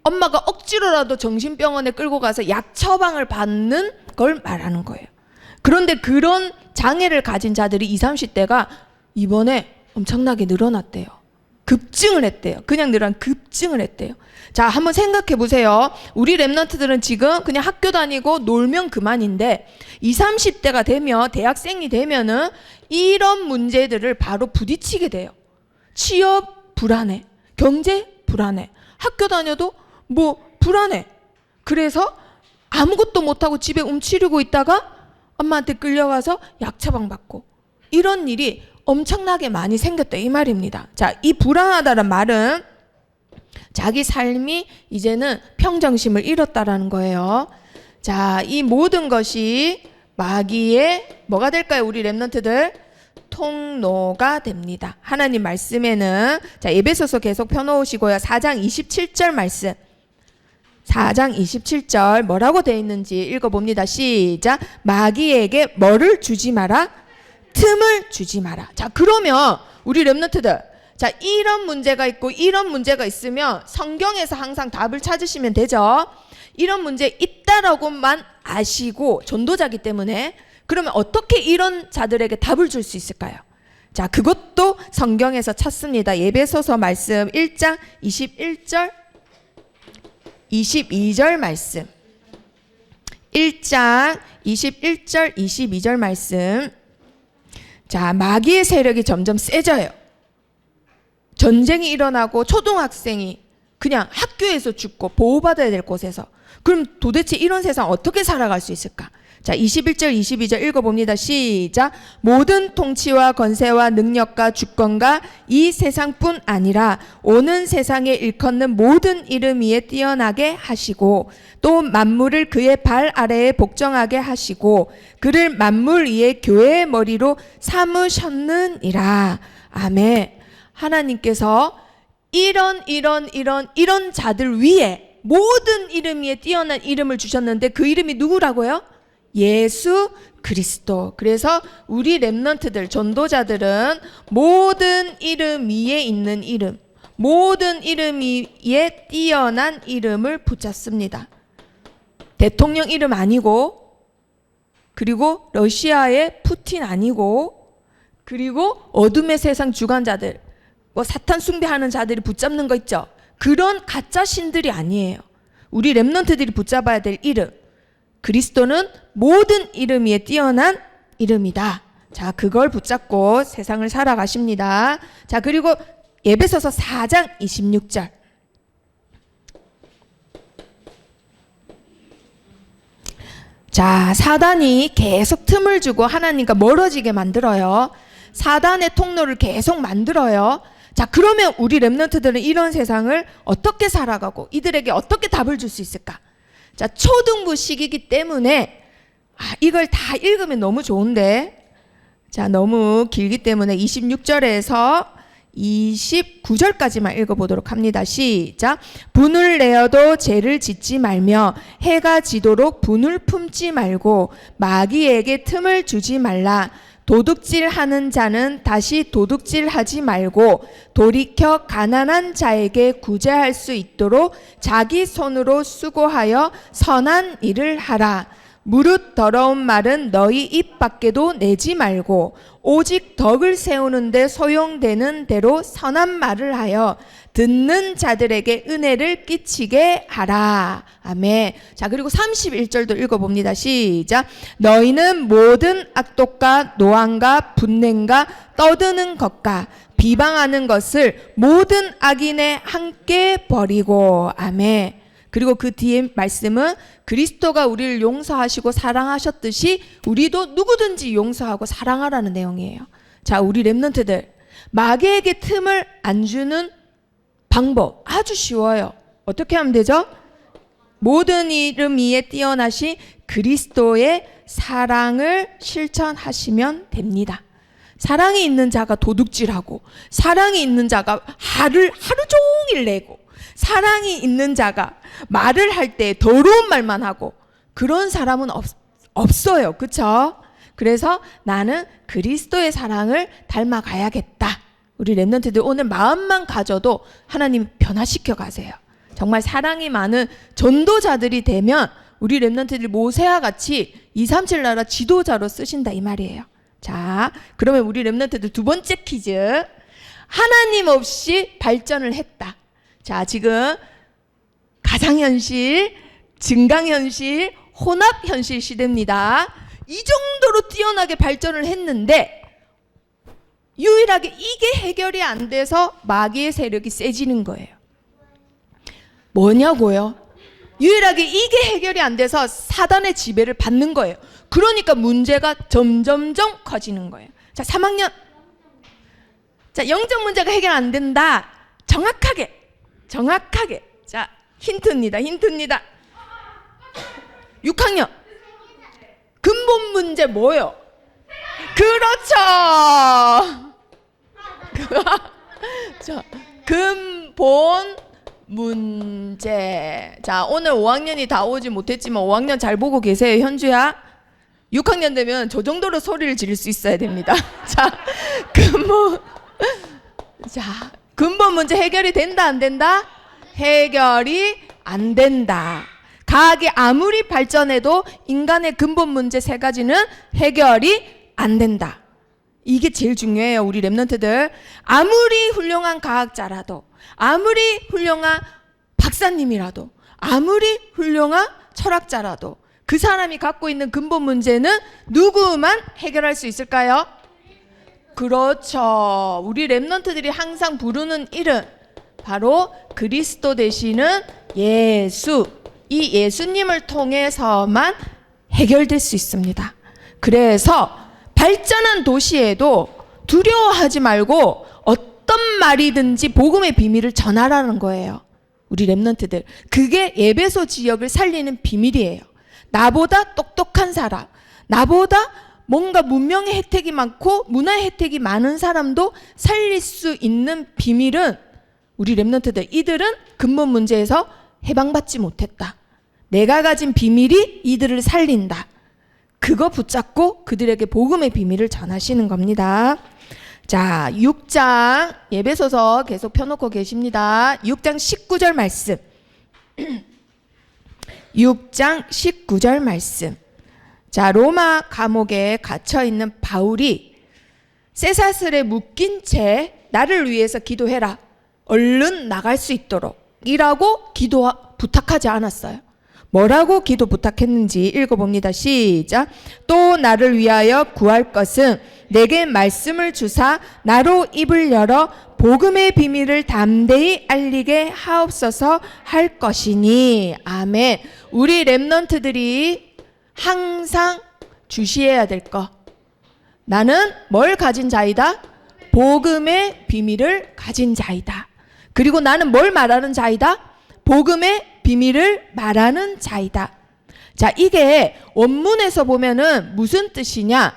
엄마가 억지로라도 정신병원에 끌고 가서 약 처방을 받는 걸 말하는 거예요. 그런데 그런 장애를 가진 자들이 20, 30대가 이번에 엄청나게 늘어났대요. 급증을 했대요. 그냥 급증을 했대요. 자, 한번 생각해 보세요. 우리 랩런트들은 지금 그냥 학교 다니고 놀면 그만인데 20, 30대가 되면, 대학생이 되면은 이런 문제들을 바로 부딪히게 돼요. 취업 불안해, 경제 불안해, 학교 다녀도 뭐 불안해. 그래서 아무것도 못하고 집에 움츠리고 있다가 엄마한테 끌려가서 약 처방 받고, 이런 일이 엄청나게 많이 생겼다, 이 말입니다. 자, 이 불안하다는 말은 자기 삶이 이제는 평정심을 잃었다라는 거예요. 자, 이 모든 것이 마귀의 뭐가 될까요? 우리 랩런트들 통로가 됩니다. 하나님 말씀에는, 자, 에베소서 계속 펴놓으시고요. 4장 27절 말씀. 4장 27절 뭐라고 되어 있는지 읽어봅니다. 시작. 마귀에게 뭐를 주지 마라? 틈을 주지 마라. 자, 그러면 우리 랩런트들 자, 이런 문제가 있고 이런 문제가 있으면 성경에서 항상 답을 찾으시면 되죠. 이런 문제 있다라고만 아시고 전도자기 때문에 그러면 어떻게 이런 자들에게 답을 줄 수 있을까요? 자, 그것도 성경에서 찾습니다. 에베소서 말씀 1장 21절 22절 말씀. 1장 21절 22절 말씀. 자, 마귀의 세력이 점점 세져요. 전쟁이 일어나고 초등학생이 그냥 학교에서 죽고 보호받아야 될 곳에서. 그럼 도대체 이런 세상 어떻게 살아갈 수 있을까? 자, 21절 22절 읽어봅니다. 시작. 모든 통치와 권세와 능력과 주권과 이 세상뿐 아니라 오는 세상에 일컫는 모든 이름 위에 뛰어나게 하시고 또 만물을 그의 발 아래에 복종하게 하시고 그를 만물 위에 교회의 머리로 삼으셨느니라. 아멘. 하나님께서 이런 자들 위에 모든 이름 위에 뛰어난 이름을 주셨는데 그 이름이 누구라고요? 예수 그리스도. 그래서 우리 렘넌트들, 전도자들은 모든 이름 위에 있는 이름, 모든 이름 위에 뛰어난 이름을 붙잡습니다. 대통령 이름 아니고, 그리고 러시아의 푸틴 아니고, 그리고 어둠의 세상 주관자들, 뭐 사탄 숭배하는 자들이 붙잡는 거 있죠. 그런 가짜 신들이 아니에요. 우리 렘넌트들이 붙잡아야 될 이름. 그리스도는 모든 이름 위에 뛰어난 이름이다. 자, 그걸 붙잡고 세상을 살아가십니다. 자, 그리고 에베소서 4장 26절. 자, 사단이 계속 틈을 주고 하나님과 멀어지게 만들어요. 사단의 통로를 계속 만들어요. 자, 그러면 우리 렘넌트들은 이런 세상을 어떻게 살아가고 이들에게 어떻게 답을 줄 수 있을까? 자, 초등부 시기이기 때문에 이걸 다 읽으면 너무 좋은데, 자, 너무 길기 때문에 26절에서 29절까지만 읽어보도록 합니다. 시작. 분을 내어도 죄를 짓지 말며 해가 지도록 분을 품지 말고 마귀에게 틈을 주지 말라. 도둑질하는 자는 다시 도둑질하지 말고 돌이켜 가난한 자에게 구제할 수 있도록 자기 손으로 수고하여 선한 일을 하라. 무릇 더러운 말은 너희 입 밖에도 내지 말고 오직 덕을 세우는데 소용되는 대로 선한 말을 하여 듣는 자들에게 은혜를 끼치게 하라. 아멘. 자, 그리고 31절도 읽어봅니다. 시작. 너희는 모든 악독과 노함과 분냄과 떠드는 것과 비방하는 것을 모든 악인에 함께 버리고. 아멘. 그리고 그 뒤에 말씀은 그리스도가 우리를 용서하시고 사랑하셨듯이 우리도 누구든지 용서하고 사랑하라는 내용이에요. 자, 우리 렘넌트들, 마귀에게 틈을 안 주는 방법 아주 쉬워요. 어떻게 하면 되죠? 모든 이름 위에 뛰어나신 그리스도의 사랑을 실천하시면 됩니다. 사랑이 있는 자가 도둑질하고, 사랑이 있는 자가 하루 종일 내고, 사랑이 있는 자가 말을 할 때 더러운 말만 하고, 그런 사람은 없어요. 그렇죠? 그래서 나는 그리스도의 사랑을 닮아가야겠다. 우리 렘넌트들 오늘 마음만 가져도 하나님 변화시켜 가세요. 정말 사랑이 많은 전도자들이 되면 우리 렘넌트들 모세와 같이 237 나라 지도자로 쓰신다 이 말이에요. 자, 그러면 우리 렘넌트들 두 번째 퀴즈. 하나님 없이 발전을 했다. 자, 지금 가상현실, 증강현실, 혼합현실 시대입니다. 이 정도로 뛰어나게 발전을 했는데 유일하게 이게 해결이 안 돼서 마귀의 세력이 세지는 거예요. 뭐냐고요? 유일하게 이게 해결이 안 돼서 사단의 지배를 받는 거예요. 그러니까 문제가 점점점 커지는 거예요. 자, 3학년. 자, 영적 문제가 해결 안 된다. 정확하게. 자, 힌트입니다. 6학년. 근본 문제 뭐요? 그렇죠. 자, 근본 문제. 자, 오늘 5학년이 다 오지 못했지만 5학년 잘 보고 계세요, 현주야? 6학년 되면 저 정도로 소리를 지를 수 있어야 됩니다. 자, 근본. 자, 근본 문제 해결이 된다, 안 된다? 해결이 안 된다. 과학이 아무리 발전해도 인간의 근본 문제 세 가지는 해결이 안 된다. 이게 제일 중요해요, 우리 랩런트들. 아무리 훌륭한 과학자라도, 아무리 훌륭한 박사님이라도, 아무리 훌륭한 철학자라도 그 사람이 갖고 있는 근본 문제는 누구만 해결할 수 있을까요? 그렇죠. 우리 랩런트들이 항상 부르는 이름, 바로 그리스도 되시는 예수. 이 예수님을 통해서만 해결될 수 있습니다. 그래서 발전한 도시에도 두려워하지 말고 어떤 말이든지 복음의 비밀을 전하라는 거예요. 우리 랩런트들. 그게 에베소 지역을 살리는 비밀이에요. 나보다 똑똑한 사람, 나보다 뭔가 문명의 혜택이 많고 문화의 혜택이 많은 사람도 살릴 수 있는 비밀은 우리 랩런트들, 이들은 근본 문제에서 해방받지 못했다. 내가 가진 비밀이 이들을 살린다. 그거 붙잡고 그들에게 복음의 비밀을 전하시는 겁니다. 자, 6장 예배소서 계속 펴놓고 계십니다. 6장 19절 말씀. 6장 19절 말씀. 자, 로마 감옥에 갇혀 있는 바울이 쇠사슬에 묶인 채 나를 위해서 기도해라. 얼른 나갈 수 있도록 이라고 부탁하지 않았어요. 뭐라고 기도 부탁했는지 읽어봅니다. 시작. 또 나를 위하여 구할 것은 내게 말씀을 주사 나로 입을 열어 복음의 비밀을 담대히 알리게 하옵소서 할 것이니. 아멘. 우리 랩런트들이 항상 주시해야 될 것. 나는 뭘 가진 자이다? 복음의 비밀을 가진 자이다. 그리고 나는 뭘 말하는 자이다? 복음의 비밀을 말하는 자이다. 자, 이게 원문에서 보면은 무슨 뜻이냐?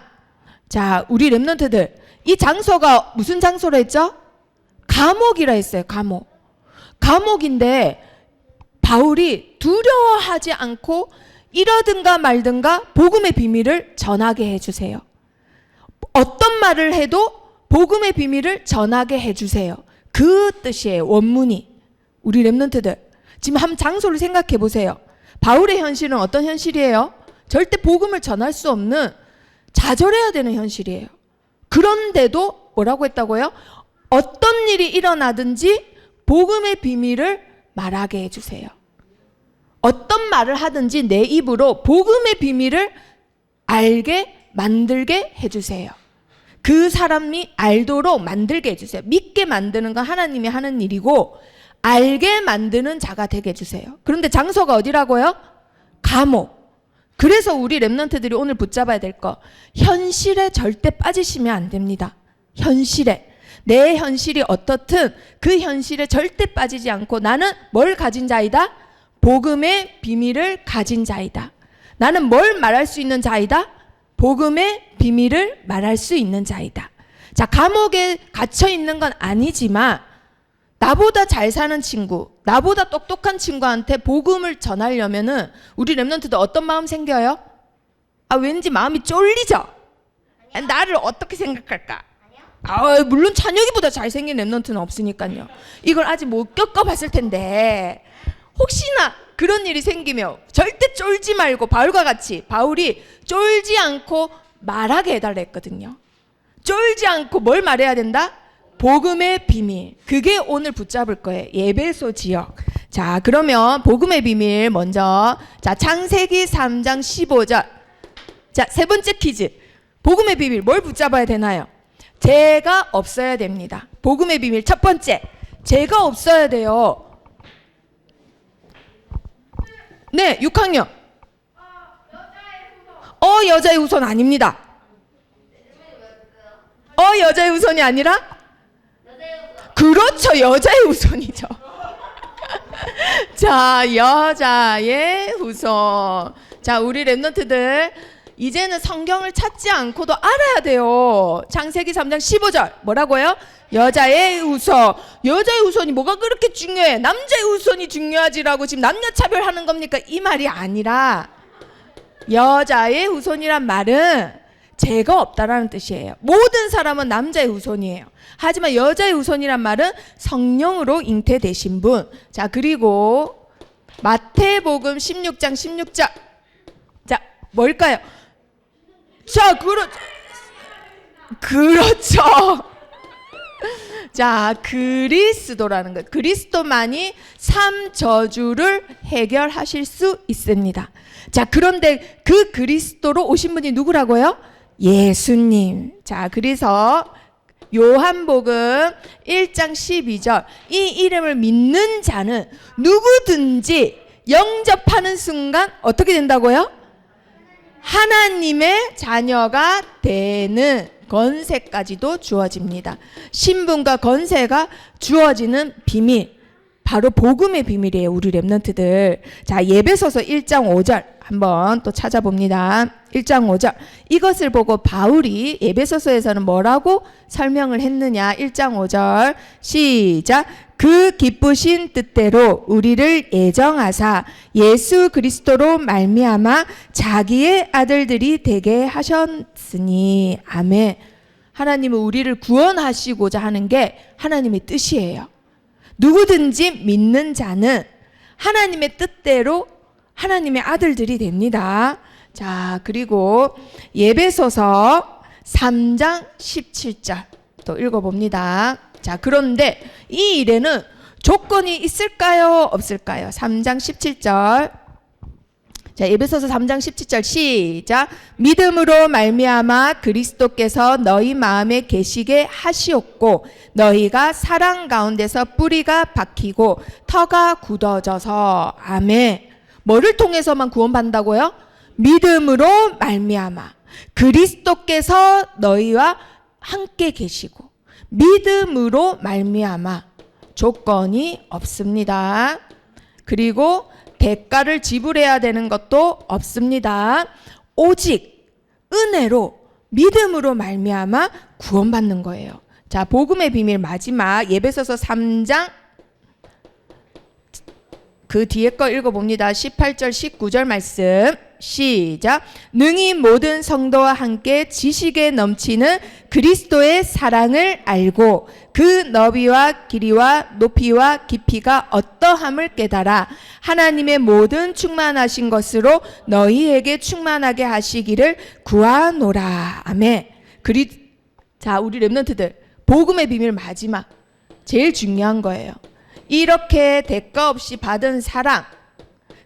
자, 우리 랩런트들, 이 장소가 무슨 장소로 했죠? 감옥이라 했어요. 감옥. 감옥인데 바울이 두려워하지 않고 이러든가 말든가 복음의 비밀을 전하게 해주세요. 어떤 말을 해도 복음의 비밀을 전하게 해주세요. 그 뜻이에요. 원문이. 우리 랩런트들, 지금 한 장소를 생각해 보세요. 바울의 현실은 어떤 현실이에요? 절대 복음을 전할 수 없는 좌절해야 되는 현실이에요. 그런데도 뭐라고 했다고요? 어떤 일이 일어나든지 복음의 비밀을 말하게 해주세요. 어떤 말을 하든지 내 입으로 복음의 비밀을 알게 만들게 해주세요. 그 사람이 알도록 만들게 해주세요. 믿게 만드는 건 하나님이 하는 일이고 알게 만드는 자가 되게 해주세요. 그런데 장소가 어디라고요? 감옥. 그래서 우리 랩런트들이 오늘 붙잡아야 될 거, 현실에 절대 빠지시면 안 됩니다. 현실에. 내 현실이 어떻든 그 현실에 절대 빠지지 않고 나는 뭘 가진 자이다? 복음의 비밀을 가진 자이다. 나는 뭘 말할 수 있는 자이다? 복음의 비밀을 말할 수 있는 자이다. 자, 감옥에 갇혀 있는 건 아니지만 나보다 잘 사는 친구, 나보다 똑똑한 친구한테 복음을 전하려면은 우리 랩런트도 어떤 마음 생겨요? 아, 왠지 마음이 쫄리죠? 나를 어떻게 생각할까? 아, 물론 찬혁이보다 잘생긴 랩런트는 없으니까요. 이걸 아직 못 겪어봤을 텐데 혹시나 그런 일이 생기면 절대 쫄지 말고 바울과 같이, 바울이 쫄지 않고 말하게 해달라 했거든요. 쫄지 않고 뭘 말해야 된다? 복음의 비밀. 그게 오늘 붙잡을 거예요. 에베소 지역. 자, 그러면 복음의 비밀 먼저. 자, 창세기 3장 15절. 자, 세 번째 퀴즈. 복음의 비밀 뭘 붙잡아야 되나요? 죄가 없어야 됩니다. 복음의 비밀 첫 번째. 죄가 없어야 돼요. 네, 6학년. 여자의 후손 아닙니다. 여자의 후손이 아니라? 그렇죠, 여자의 후손이죠. 자, 여자의 후손. 자, 우리 랩런트들 이제는 성경을 찾지 않고도 알아야 돼요. 창세기 3장 15절 뭐라고요? 여자의 후손. 여자의 후손이 뭐가 그렇게 중요해? 남자의 후손이 중요하지라고 지금 남녀 차별하는 겁니까? 이 말이 아니라 여자의 후손이란 말은 죄가 없다라는 뜻이에요. 모든 사람은 남자의 후손이에요. 하지만 여자의 후손이란 말은 성령으로 잉태되신 분. 자, 그리고 마태복음 16장 16절. 자, 뭘까요? 자, 그렇죠. 자, 그리스도라는 것. 그리스도만이 삶 저주를 해결하실 수 있습니다. 자, 그런데 그 그리스도로 오신 분이 누구라고요? 예수님. 자, 그래서 요한복음 1장 12절. 이 이름을 믿는 자는 누구든지 영접하는 순간 어떻게 된다고요? 하나님의 자녀가 되는 권세까지도 주어집니다. 신분과 권세가 주어지는 비밀, 바로 복음의 비밀이에요. 우리 렘넌트들. 자, 예배소서 1장 5절 한번 또 찾아봅니다. 1장 5절. 이것을 보고 바울이 예배소서에서는 뭐라고 설명을 했느냐? 1장 5절 시작. 그 기쁘신 뜻대로 우리를 예정하사 예수 그리스도로 말미암아 자기의 아들들이 되게 하셨으니. 아멘. 하나님은 우리를 구원하시고자 하는 게 하나님의 뜻이에요. 누구든지 믿는 자는 하나님의 뜻대로 하나님의 아들들이 됩니다. 자, 그리고 예배소서 3장 17절 또 읽어봅니다. 자, 그런데 이 일에는 조건이 있을까요? 없을까요? 3장 17절. 자, 예배소서 3장 17절 시작. 믿음으로 말미암아 그리스도께서 너희 마음에 계시게 하시옵고 너희가 사랑 가운데서 뿌리가 박히고 터가 굳어져서. 아멘. 뭐를 통해서만 구원받는다고요? 믿음으로 말미암아 그리스도께서 너희와 함께 계시고 믿음으로 말미암아. 조건이 없습니다. 그리고 대가를 지불해야 되는 것도 없습니다. 오직 은혜로 믿음으로 말미암아 구원받는 거예요. 자, 복음의 비밀 마지막 예배소서 3장 그 뒤에 거 읽어봅니다. 18절 19절 말씀 시작. 능히 모든 성도와 함께 지식에 넘치는 그리스도의 사랑을 알고 그 너비와 길이와 높이와 깊이가 어떠함을 깨달아 하나님의 모든 충만하신 것으로 너희에게 충만하게 하시기를 구하노라. 아멘. 자, 우리 렘넌트들 복음의 비밀 마지막 제일 중요한 거예요. 이렇게 대가 없이 받은 사랑,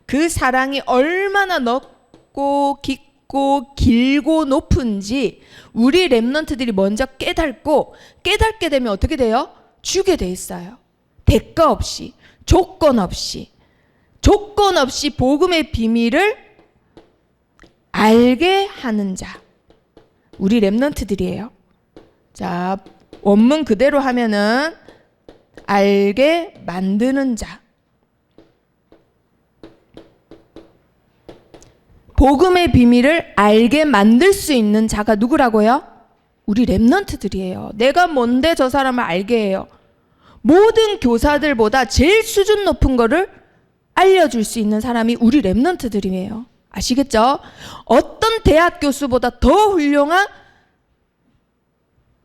그 사랑이 얼마나 넓고 깊고 길고 높은지 우리 렘넌트들이 먼저 깨닫게 되면 어떻게 돼요? 주게 돼 있어요. 대가 없이, 조건 없이 복음의 비밀을 알게 하는 자, 우리 렘넌트들이에요. 자, 원문 그대로 하면은 알게 만드는 자. 복음의 비밀을 알게 만들 수 있는 자가 누구라고요? 우리 렘넌트들이에요. 내가 뭔데 저 사람을 알게 해요? 모든 교사들보다 제일 수준 높은 거를 알려줄 수 있는 사람이 우리 렘넌트들이에요. 아시겠죠? 어떤 대학 교수보다 더 훌륭한,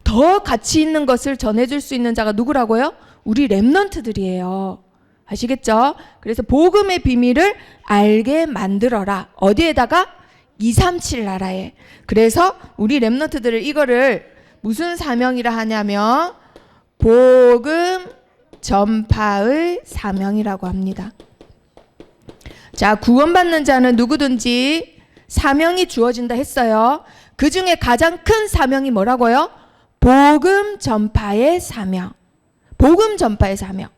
더 가치 있는 것을 전해줄 수 있는 자가 누구라고요? 우리 렘넌트들이에요. 아시겠죠? 그래서 복음의 비밀을 알게 만들어라. 어디에다가? 237 나라에. 그래서 우리 렘넌트들을 이거를 무슨 사명이라 하냐면 복음 전파의 사명이라고 합니다. 자, 구원받는 자는 누구든지 사명이 주어진다 했어요. 그 중에 가장 큰 사명이 뭐라고요? 복음 전파의 사명. 복음 전파의 사명.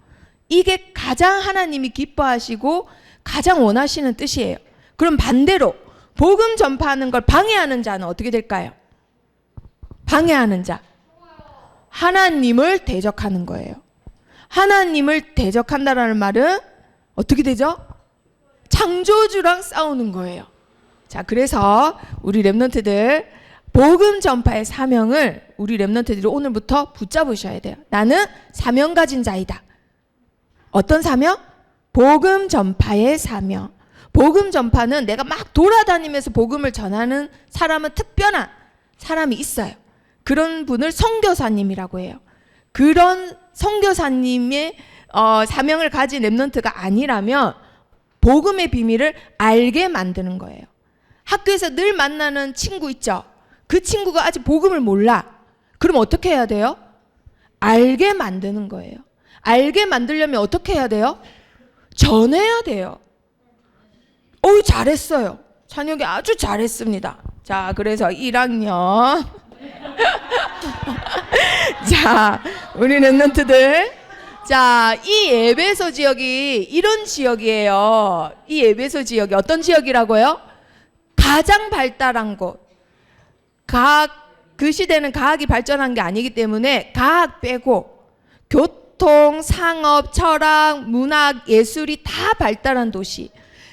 이게 가장 하나님이 기뻐하시고 가장 원하시는 뜻이에요. 그럼 반대로 복음 전파하는 걸 방해하는 자는 어떻게 될까요? 방해하는 자. 하나님을 대적하는 거예요. 하나님을 대적한다라는 말은 어떻게 되죠? 창조주랑 싸우는 거예요. 자, 그래서 우리 렘넌트들 복음 전파의 사명을 우리 렘넌트들이 오늘부터 붙잡으셔야 돼요. 나는 사명 가진 자이다. 어떤 사명? 복음 전파의 사명. 복음 전파는 내가 막 돌아다니면서 복음을 전하는 사람은 특별한 사람이 있어요. 그런 분을 선교사님이라고 해요. 그런 선교사님의 사명을 가진 렘넌트가 아니라면 복음의 비밀을 알게 만드는 거예요. 학교에서 늘 만나는 친구 있죠? 그 친구가 아직 복음을 몰라. 그럼 어떻게 해야 돼요? 알게 만드는 거예요. 알게 만들려면 어떻게 해야 돼요? 전해야 돼요. 잘했어요. 찬혁이 아주 잘했습니다. 자, 그래서 1학년. 자, 우리 렘넌트들. 자, 이 에베소 지역이 이런 지역이에요. 이 에베소 지역이 어떤 지역이라고요? 가장 발달한 곳. 그 시대는 과학이 발전한 게 아니기 때문에 과학 빼고 교통, 상업, 철학, 문학, 예술이 다 발달한 도시.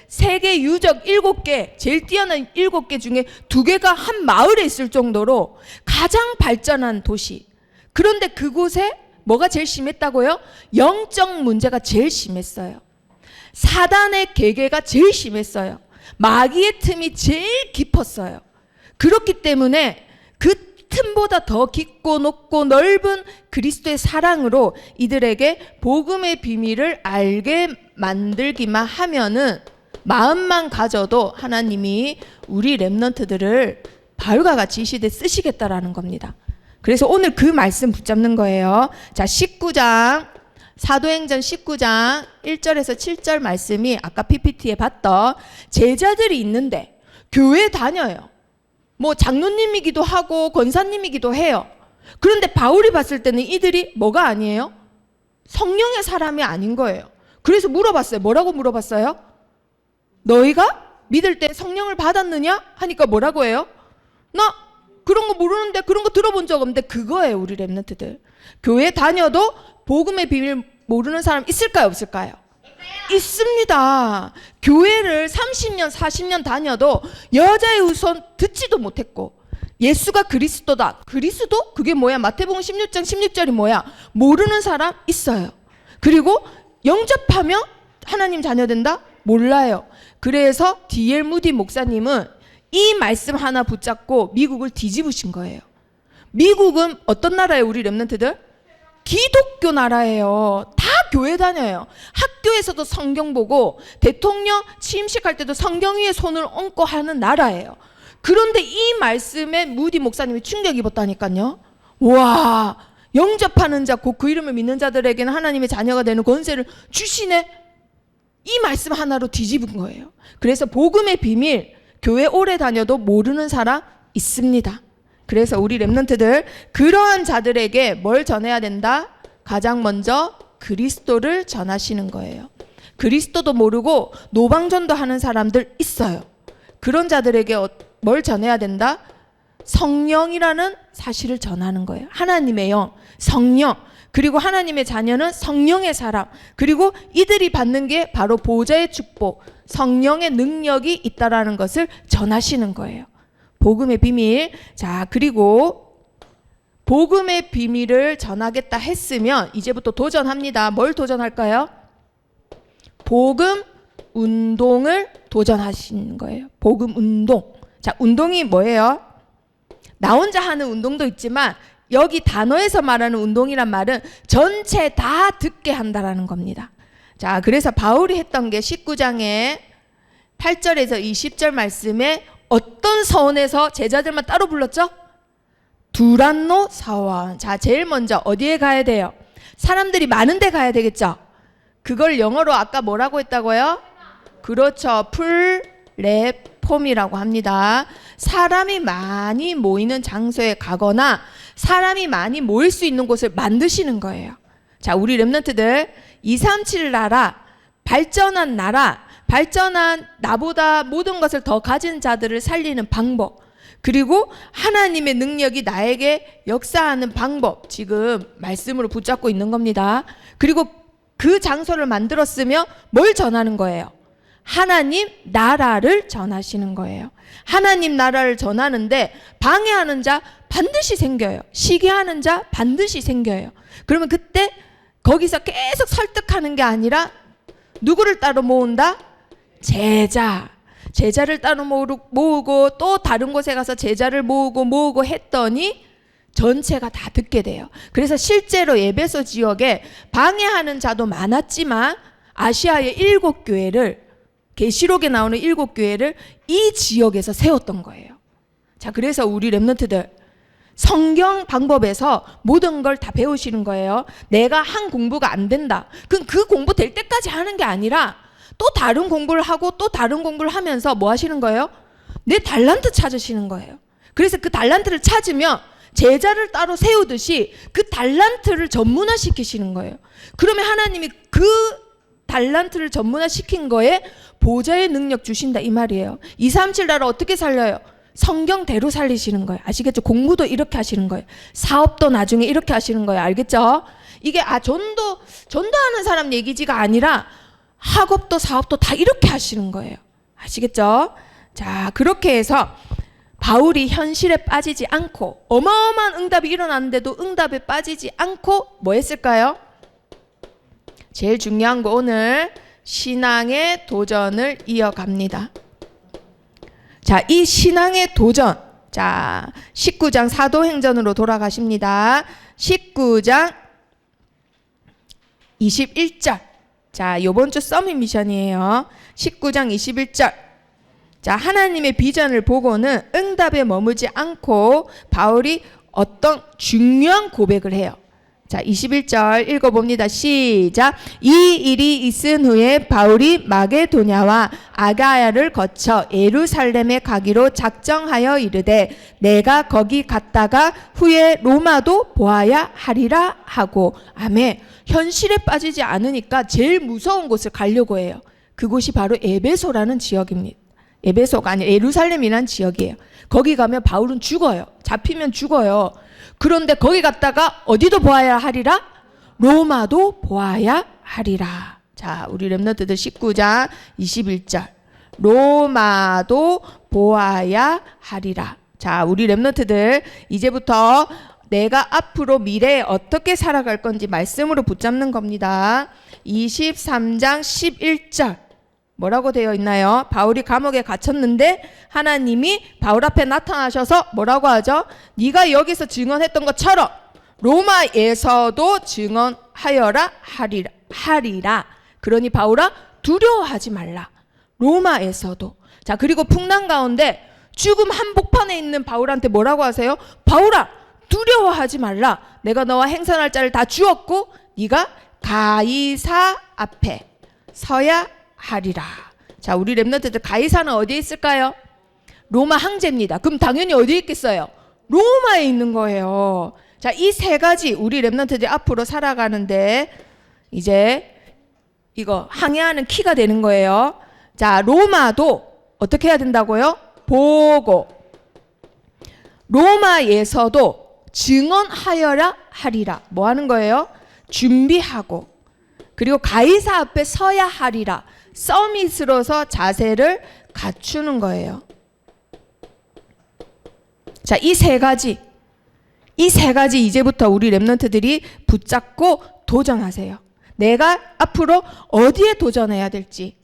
세계 유적 7개, 제일 뛰어난 7개 중에 2개가 한 마을에 있을 정도로 가장 발전한 도시. 그런데 그곳에 뭐가 제일 심했다고요? 영적 문제가 제일 심했어요. 사단의 계계가 제일 심했어요. 마귀의 틈이 제일 깊었어요. 그렇기 때문에 그 틈보다 더 깊고 높고 넓은 그리스도의 사랑으로 이들에게 복음의 비밀을 알게 만들기만 하면은 마음만 가져도 하나님이 우리 렘넌트들을 바울과 같이 이 시대에 쓰시겠다라는 겁니다. 그래서 오늘 그 말씀 붙잡는 거예요. 자, 19장 사도행전 19장 1절에서 7절 말씀이 아까 PPT에 봤던 제자들이 있는데 교회 다녀요. 뭐 장로님이기도 하고 권사님이기도 해요. 그런데 바울이 봤을 때는 이들이 뭐가 아니에요? 성령의 사람이 아닌 거예요. 그래서 물어봤어요. 뭐라고 물어봤어요? 너희가 믿을 때 성령을 받았느냐? 하니까 뭐라고 해요? 나 그런 거 모르는데, 그런 거 들어본 적 없는데. 그거예요, 우리 렘넌트들. 교회 다녀도 복음의 비밀 모르는 사람 있을까요, 없을까요? 있습니다. 교회를 30년 40년 다녀도 여자의 우선 듣지도 못했고 예수가 그리스도다. 그리스도? 그게 뭐야? 마태복음 16장 16절이 뭐야? 모르는 사람 있어요. 그리고 영접하면 하나님 자녀 된다? 몰라요. 그래서 D.L. 무디 목사님은 이 말씀 하나 붙잡고 미국을 뒤집으신 거예요. 미국은 어떤 나라예요, 우리 렘넌트들? 기독교 나라예요. 다 교회 다녀요. 학교에서도 성경 보고 대통령 취임식 할 때도 성경 위에 손을 얹고 하는 나라예요. 그런데 이 말씀에 무디 목사님이 충격 입었다니까요. 와, 영접하는 자, 곧 그 이름을 믿는 자들에게는 하나님의 자녀가 되는 권세를 주시네. 이 말씀 하나로 뒤집은 거예요. 그래서 복음의 비밀, 교회 오래 다녀도 모르는 사람 있습니다. 그래서 우리 렘넌트들 그러한 자들에게 뭘 전해야 된다? 가장 먼저 그리스도를 전하시는 거예요. 그리스도도 모르고 노방전도 하는 사람들 있어요. 그런 자들에게 뭘 전해야 된다? 성령이라는 사실을 전하는 거예요. 하나님의 영, 성령, 그리고 하나님의 자녀는 성령의 사람, 그리고 이들이 받는 게 바로 보좌의 축복, 성령의 능력이 있다라는 것을 전하시는 거예요. 복음의 비밀. 자, 그리고 복음의 비밀을 전하겠다 했으면 이제부터 도전합니다. 뭘 도전할까요? 복음 운동을 도전하시는 거예요. 복음 운동. 자, 운동이 뭐예요? 나 혼자 하는 운동도 있지만 여기 단어에서 말하는 운동이란 말은 전체 다 듣게 한다라는 겁니다. 자, 그래서 바울이 했던 게 19장에 8절에서 20절 말씀에 어떤 서원에서 제자들만 따로 불렀죠? 두란노 사원. 자, 제일 먼저 어디에 가야 돼요? 사람들이 많은 데 가야 되겠죠? 그걸 영어로 아까 뭐라고 했다고요? 그렇죠. 플랫폼이라고 합니다. 사람이 많이 모이는 장소에 가거나 사람이 많이 모일 수 있는 곳을 만드시는 거예요. 자, 우리 렘넌트들 237 나라, 발전한 나보다 모든 것을 더 가진 자들을 살리는 방법, 그리고 하나님의 능력이 나에게 역사하는 방법, 지금 말씀으로 붙잡고 있는 겁니다. 그리고 그 장소를 만들었으며 뭘 전하는 거예요? 하나님 나라를 전하시는 거예요. 하나님 나라를 전하는데 방해하는 자 반드시 생겨요. 시기하는 자 반드시 생겨요. 그러면 그때 거기서 계속 설득하는 게 아니라 누구를 따로 모은다? 제자를 따로 모으고 또 다른 곳에 가서 제자를 모으고 했더니 전체가 다 듣게 돼요. 그래서 실제로 에베소 지역에 방해하는 자도 많았지만 아시아의 7교회를, 계시록에 나오는 7교회를 이 지역에서 세웠던 거예요. 자, 그래서 우리 렘넌트들 성경 방법에서 모든 걸 다 배우시는 거예요. 내가 한 공부가 안 된다. 그럼 그 공부 될 때까지 하는 게 아니라 또 다른 공부를 하고 또 다른 공부를 하면서 뭐 하시는 거예요? 내 달란트 찾으시는 거예요. 그래서 그 달란트를 찾으면 제자를 따로 세우듯이 그 달란트를 전문화 시키시는 거예요. 그러면 하나님이 그 달란트를 전문화 시킨 거에 보좌의 능력 주신다 이 말이에요. 237 나라 어떻게 살려요? 성경대로 살리시는 거예요. 아시겠죠? 공부도 이렇게 하시는 거예요. 사업도 나중에 이렇게 하시는 거예요. 알겠죠? 이게 전도하는 사람 얘기지가 아니라 학업도 사업도 다 이렇게 하시는 거예요. 아시겠죠? 자, 그렇게 해서 바울이 현실에 빠지지 않고 어마어마한 응답이 일어났는데도 응답에 빠지지 않고 뭐 했을까요? 제일 중요한 거 오늘 신앙의 도전을 이어갑니다. 자, 이 신앙의 도전. 자, 19장 사도행전으로 돌아가십니다. 19장 21절. 자, 요번 주 서밋 미션이에요. 19장 21절. 자, 하나님의 비전을 보고는 응답에 머무지 않고 바울이 어떤 중요한 고백을 해요. 자, 21절 읽어봅니다. 시작. 이 일이 있은 후에 바울이 마게도냐와 아가야를 거쳐 예루살렘에 가기로 작정하여 이르되 내가 거기 갔다가 후에 로마도 보아야 하리라 하고. 아멘. 현실에 빠지지 않으니까 제일 무서운 곳을 가려고 해요. 그곳이 바로 에베소라는 지역입니다. 에베소가 아니라 예루살렘이라는 지역이에요. 거기 가면 바울은 죽어요. 잡히면 죽어요. 그런데 거기 갔다가 어디도 보아야 하리라? 로마도 보아야 하리라. 자, 우리 렘넌트들 19장 21절. 로마도 보아야 하리라. 자, 우리 렘넌트들 이제부터 내가 앞으로 미래에 어떻게 살아갈 건지 말씀으로 붙잡는 겁니다. 23장 11절. 뭐라고 되어 있나요? 바울이 감옥에 gat혔는데 하나님이 바울 앞에 나타나셔서 뭐라고 하죠? 네가 여기서 증언했던 것처럼 로마에서도 증언하여라 하리라. 그러니 바울아 두려워하지 말라. 로마에서도. 자, 그리고 풍랑 가운데 죽음 한복판에 있는 바울한테 뭐라고 하세요? 바울아 두려워하지 말라. 내가 너와 행선할 자를 다 주었고 네가 가이사 앞에 서야 하리라. 자, 우리 렘넌트들 가이사는 어디에 있을까요? 로마 황제입니다. 그럼 당연히 어디에 있겠어요? 로마에 있는 거예요. 자, 이 세 가지 우리 렘넌트들이 앞으로 살아가는데 이제 이거 항해하는 키가 되는 거예요. 자, 로마도 어떻게 해야 된다고요? 보고 로마에서도 증언하여라 하리라. 뭐 하는 거예요? 준비하고 그리고 가이사 앞에 서야 하리라. 서밋으로서 자세를 갖추는 거예요. 자, 이 세 가지 이제부터 우리 렘넌트들이 붙잡고 도전하세요. 내가 앞으로 어디에 도전해야 될지.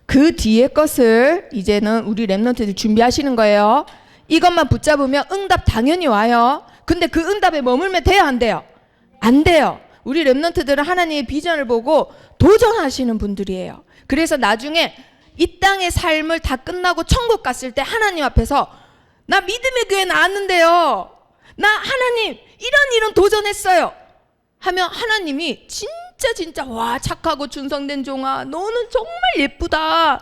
그 뒤에 것을 이제는 우리 렘넌트들 준비하시는 거예요. 이것만 붙잡으면 응답 당연히 와요. 근데 그 응답에 머물면 돼요, 안 돼요? 안 돼요. 우리 렘넌트들은 하나님의 비전을 보고 도전하시는 분들이에요. 그래서 나중에 이 땅의 삶을 다 끝나고 천국 갔을 때 하나님 앞에서 나 믿음의 교회 나왔는데요. 나 하나님 이런 도전했어요. 하면 하나님이 진짜 와 착하고 충성된 종아 너는 정말 예쁘다.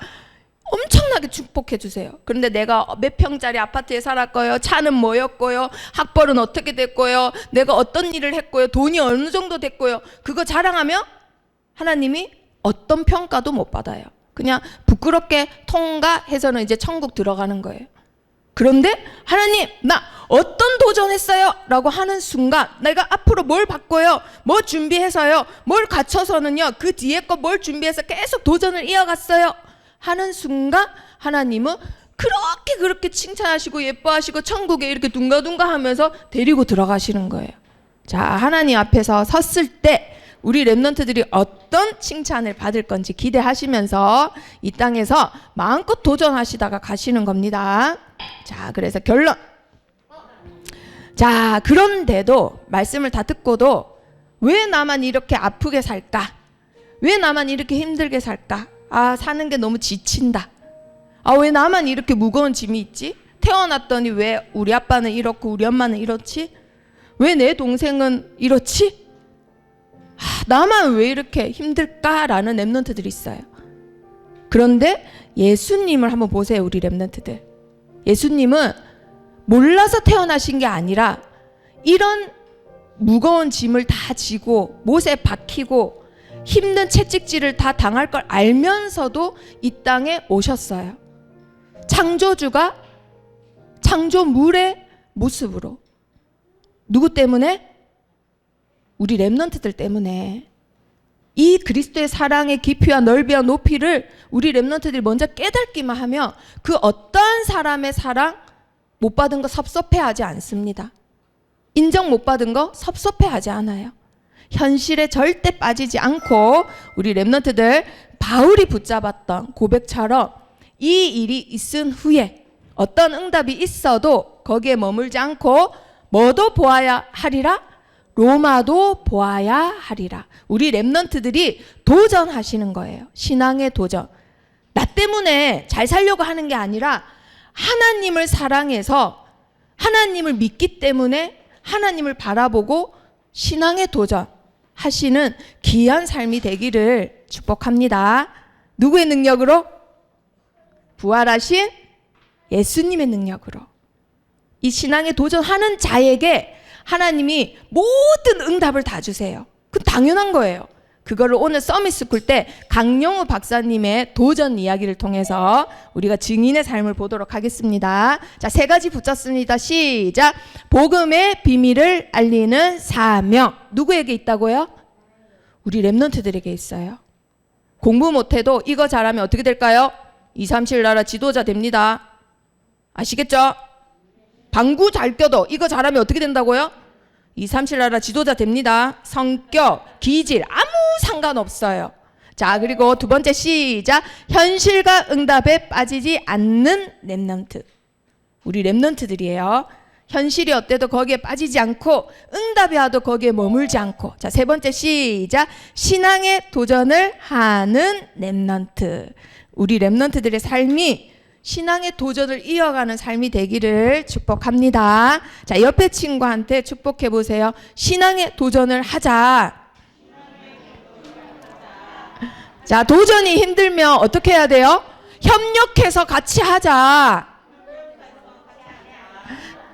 엄청나게 축복해 주세요. 그런데 내가 몇 평짜리 아파트에 살았고요. 차는 뭐였고요. 학벌은 어떻게 됐고요. 내가 어떤 일을 했고요. 돈이 어느 정도 됐고요. 그거 자랑하면 하나님이 어떤 평가도 못 받아요. 그냥 부끄럽게 통과해서는 이제 천국 들어가는 거예요. 그런데 하나님 나 어떤 도전했어요? 라고 하는 순간 내가 앞으로 뭘 받고요. 뭐 준비해서요. 뭘 갖춰서는요. 그 뒤에 거 뭘 준비해서 계속 도전을 이어갔어요. 하는 순간 하나님은 그렇게 칭찬하시고 예뻐하시고 천국에 이렇게 둥가둥가 하면서 데리고 들어가시는 거예요. 자, 하나님 앞에서 섰을 때 우리 랩런트들이 어떤 칭찬을 받을 건지 기대하시면서 이 땅에서 마음껏 도전하시다가 가시는 겁니다. 자, 그래서 결론. 자, 그런데도 말씀을 다 듣고도 왜 나만 이렇게 아프게 살까? 왜 나만 이렇게 힘들게 살까? 아, 사는 게 너무 지친다. 아, 왜 나만 이렇게 무거운 짐이 있지? 태어났더니 왜 우리 아빠는 이렇고 우리 엄마는 이렇지? 왜 내 동생은 이렇지? 아, 나만 왜 이렇게 힘들까라는 랩런트들이 있어요. 그런데 예수님을 한번 보세요. 우리 랩런트들. 예수님은 몰라서 태어나신 게 아니라 이런 무거운 짐을 다 지고 못에 박히고 힘든 채찍질을 다 당할 걸 알면서도 이 땅에 오셨어요. 창조주가 창조물의 모습으로. 누구 때문에? 우리 랩런트들 때문에. 이 그리스도의 사랑의 깊이와 넓이와 높이를 우리 랩런트들이 먼저 깨닫기만 하면 그 어떠한 사람의 사랑 못 받은 거 섭섭해하지 않습니다. 인정 못 받은 거 섭섭해하지 않아요. 현실에 절대 빠지지 않고 우리 랩런트들 바울이 붙잡았던 고백처럼 이 일이 있은 후에 어떤 응답이 있어도 거기에 머물지 않고 뭐도 보아야 하리라? 로마도 보아야 하리라. 우리 랩런트들이 도전하시는 거예요. 신앙의 도전. 나 때문에 잘 살려고 하는 게 아니라 하나님을 사랑해서 하나님을 믿기 때문에 하나님을 바라보고 신앙의 도전 하시는 귀한 삶이 되기를 축복합니다. 누구의 능력으로? 부활하신 예수님의 능력으로. 이 신앙의 도전하는 자에게 하나님이 모든 응답을 다 주세요. 그건 당연한 거예요. 그거를 오늘 서밋스쿨 때 강영우 박사님의 도전 이야기를 통해서 우리가 증인의 삶을 보도록 하겠습니다. 자, 3가지 붙였습니다. 시작. 복음의 비밀을 알리는 사명. 누구에게 있다고요? 우리 랩런트들에게 있어요. 공부 못해도 이거 잘하면 어떻게 될까요? 237 나라 지도자 됩니다. 아시겠죠? 방구 잘 껴도 이거 잘하면 어떻게 된다고요? 237 나라 지도자 됩니다. 성격, 기질 아무 상관없어요. 자, 그리고 2번째 시작. 현실과 응답에 빠지지 않는 랩런트. 우리 랩런트들이에요. 현실이 어때도 거기에 빠지지 않고 응답이 와도 거기에 머물지 않고. 자, 3번째 시작. 신앙의 도전을 하는 랩런트. 우리 랩런트들의 삶이 신앙의 도전을 이어가는 삶이 되기를 축복합니다. 자, 옆에 친구한테 축복해 보세요. 신앙의 도전을 하자. 자, 도전이 힘들면 어떻게 해야 돼요? 협력해서 같이 하자.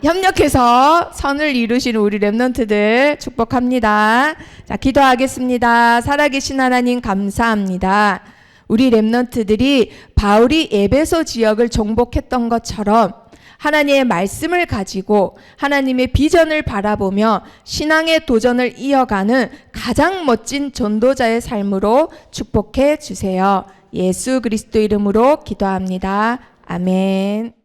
협력해서 선을 이루시는 우리 랩런트들 축복합니다. 자, 기도하겠습니다. 살아계신 하나님 감사합니다. 우리 랩런트들이 바울이 에베소 지역을 정복했던 것처럼 하나님의 말씀을 가지고 하나님의 비전을 바라보며 신앙의 도전을 이어가는 가장 멋진 전도자의 삶으로 축복해 주세요. 예수 그리스도 이름으로 기도합니다. 아멘.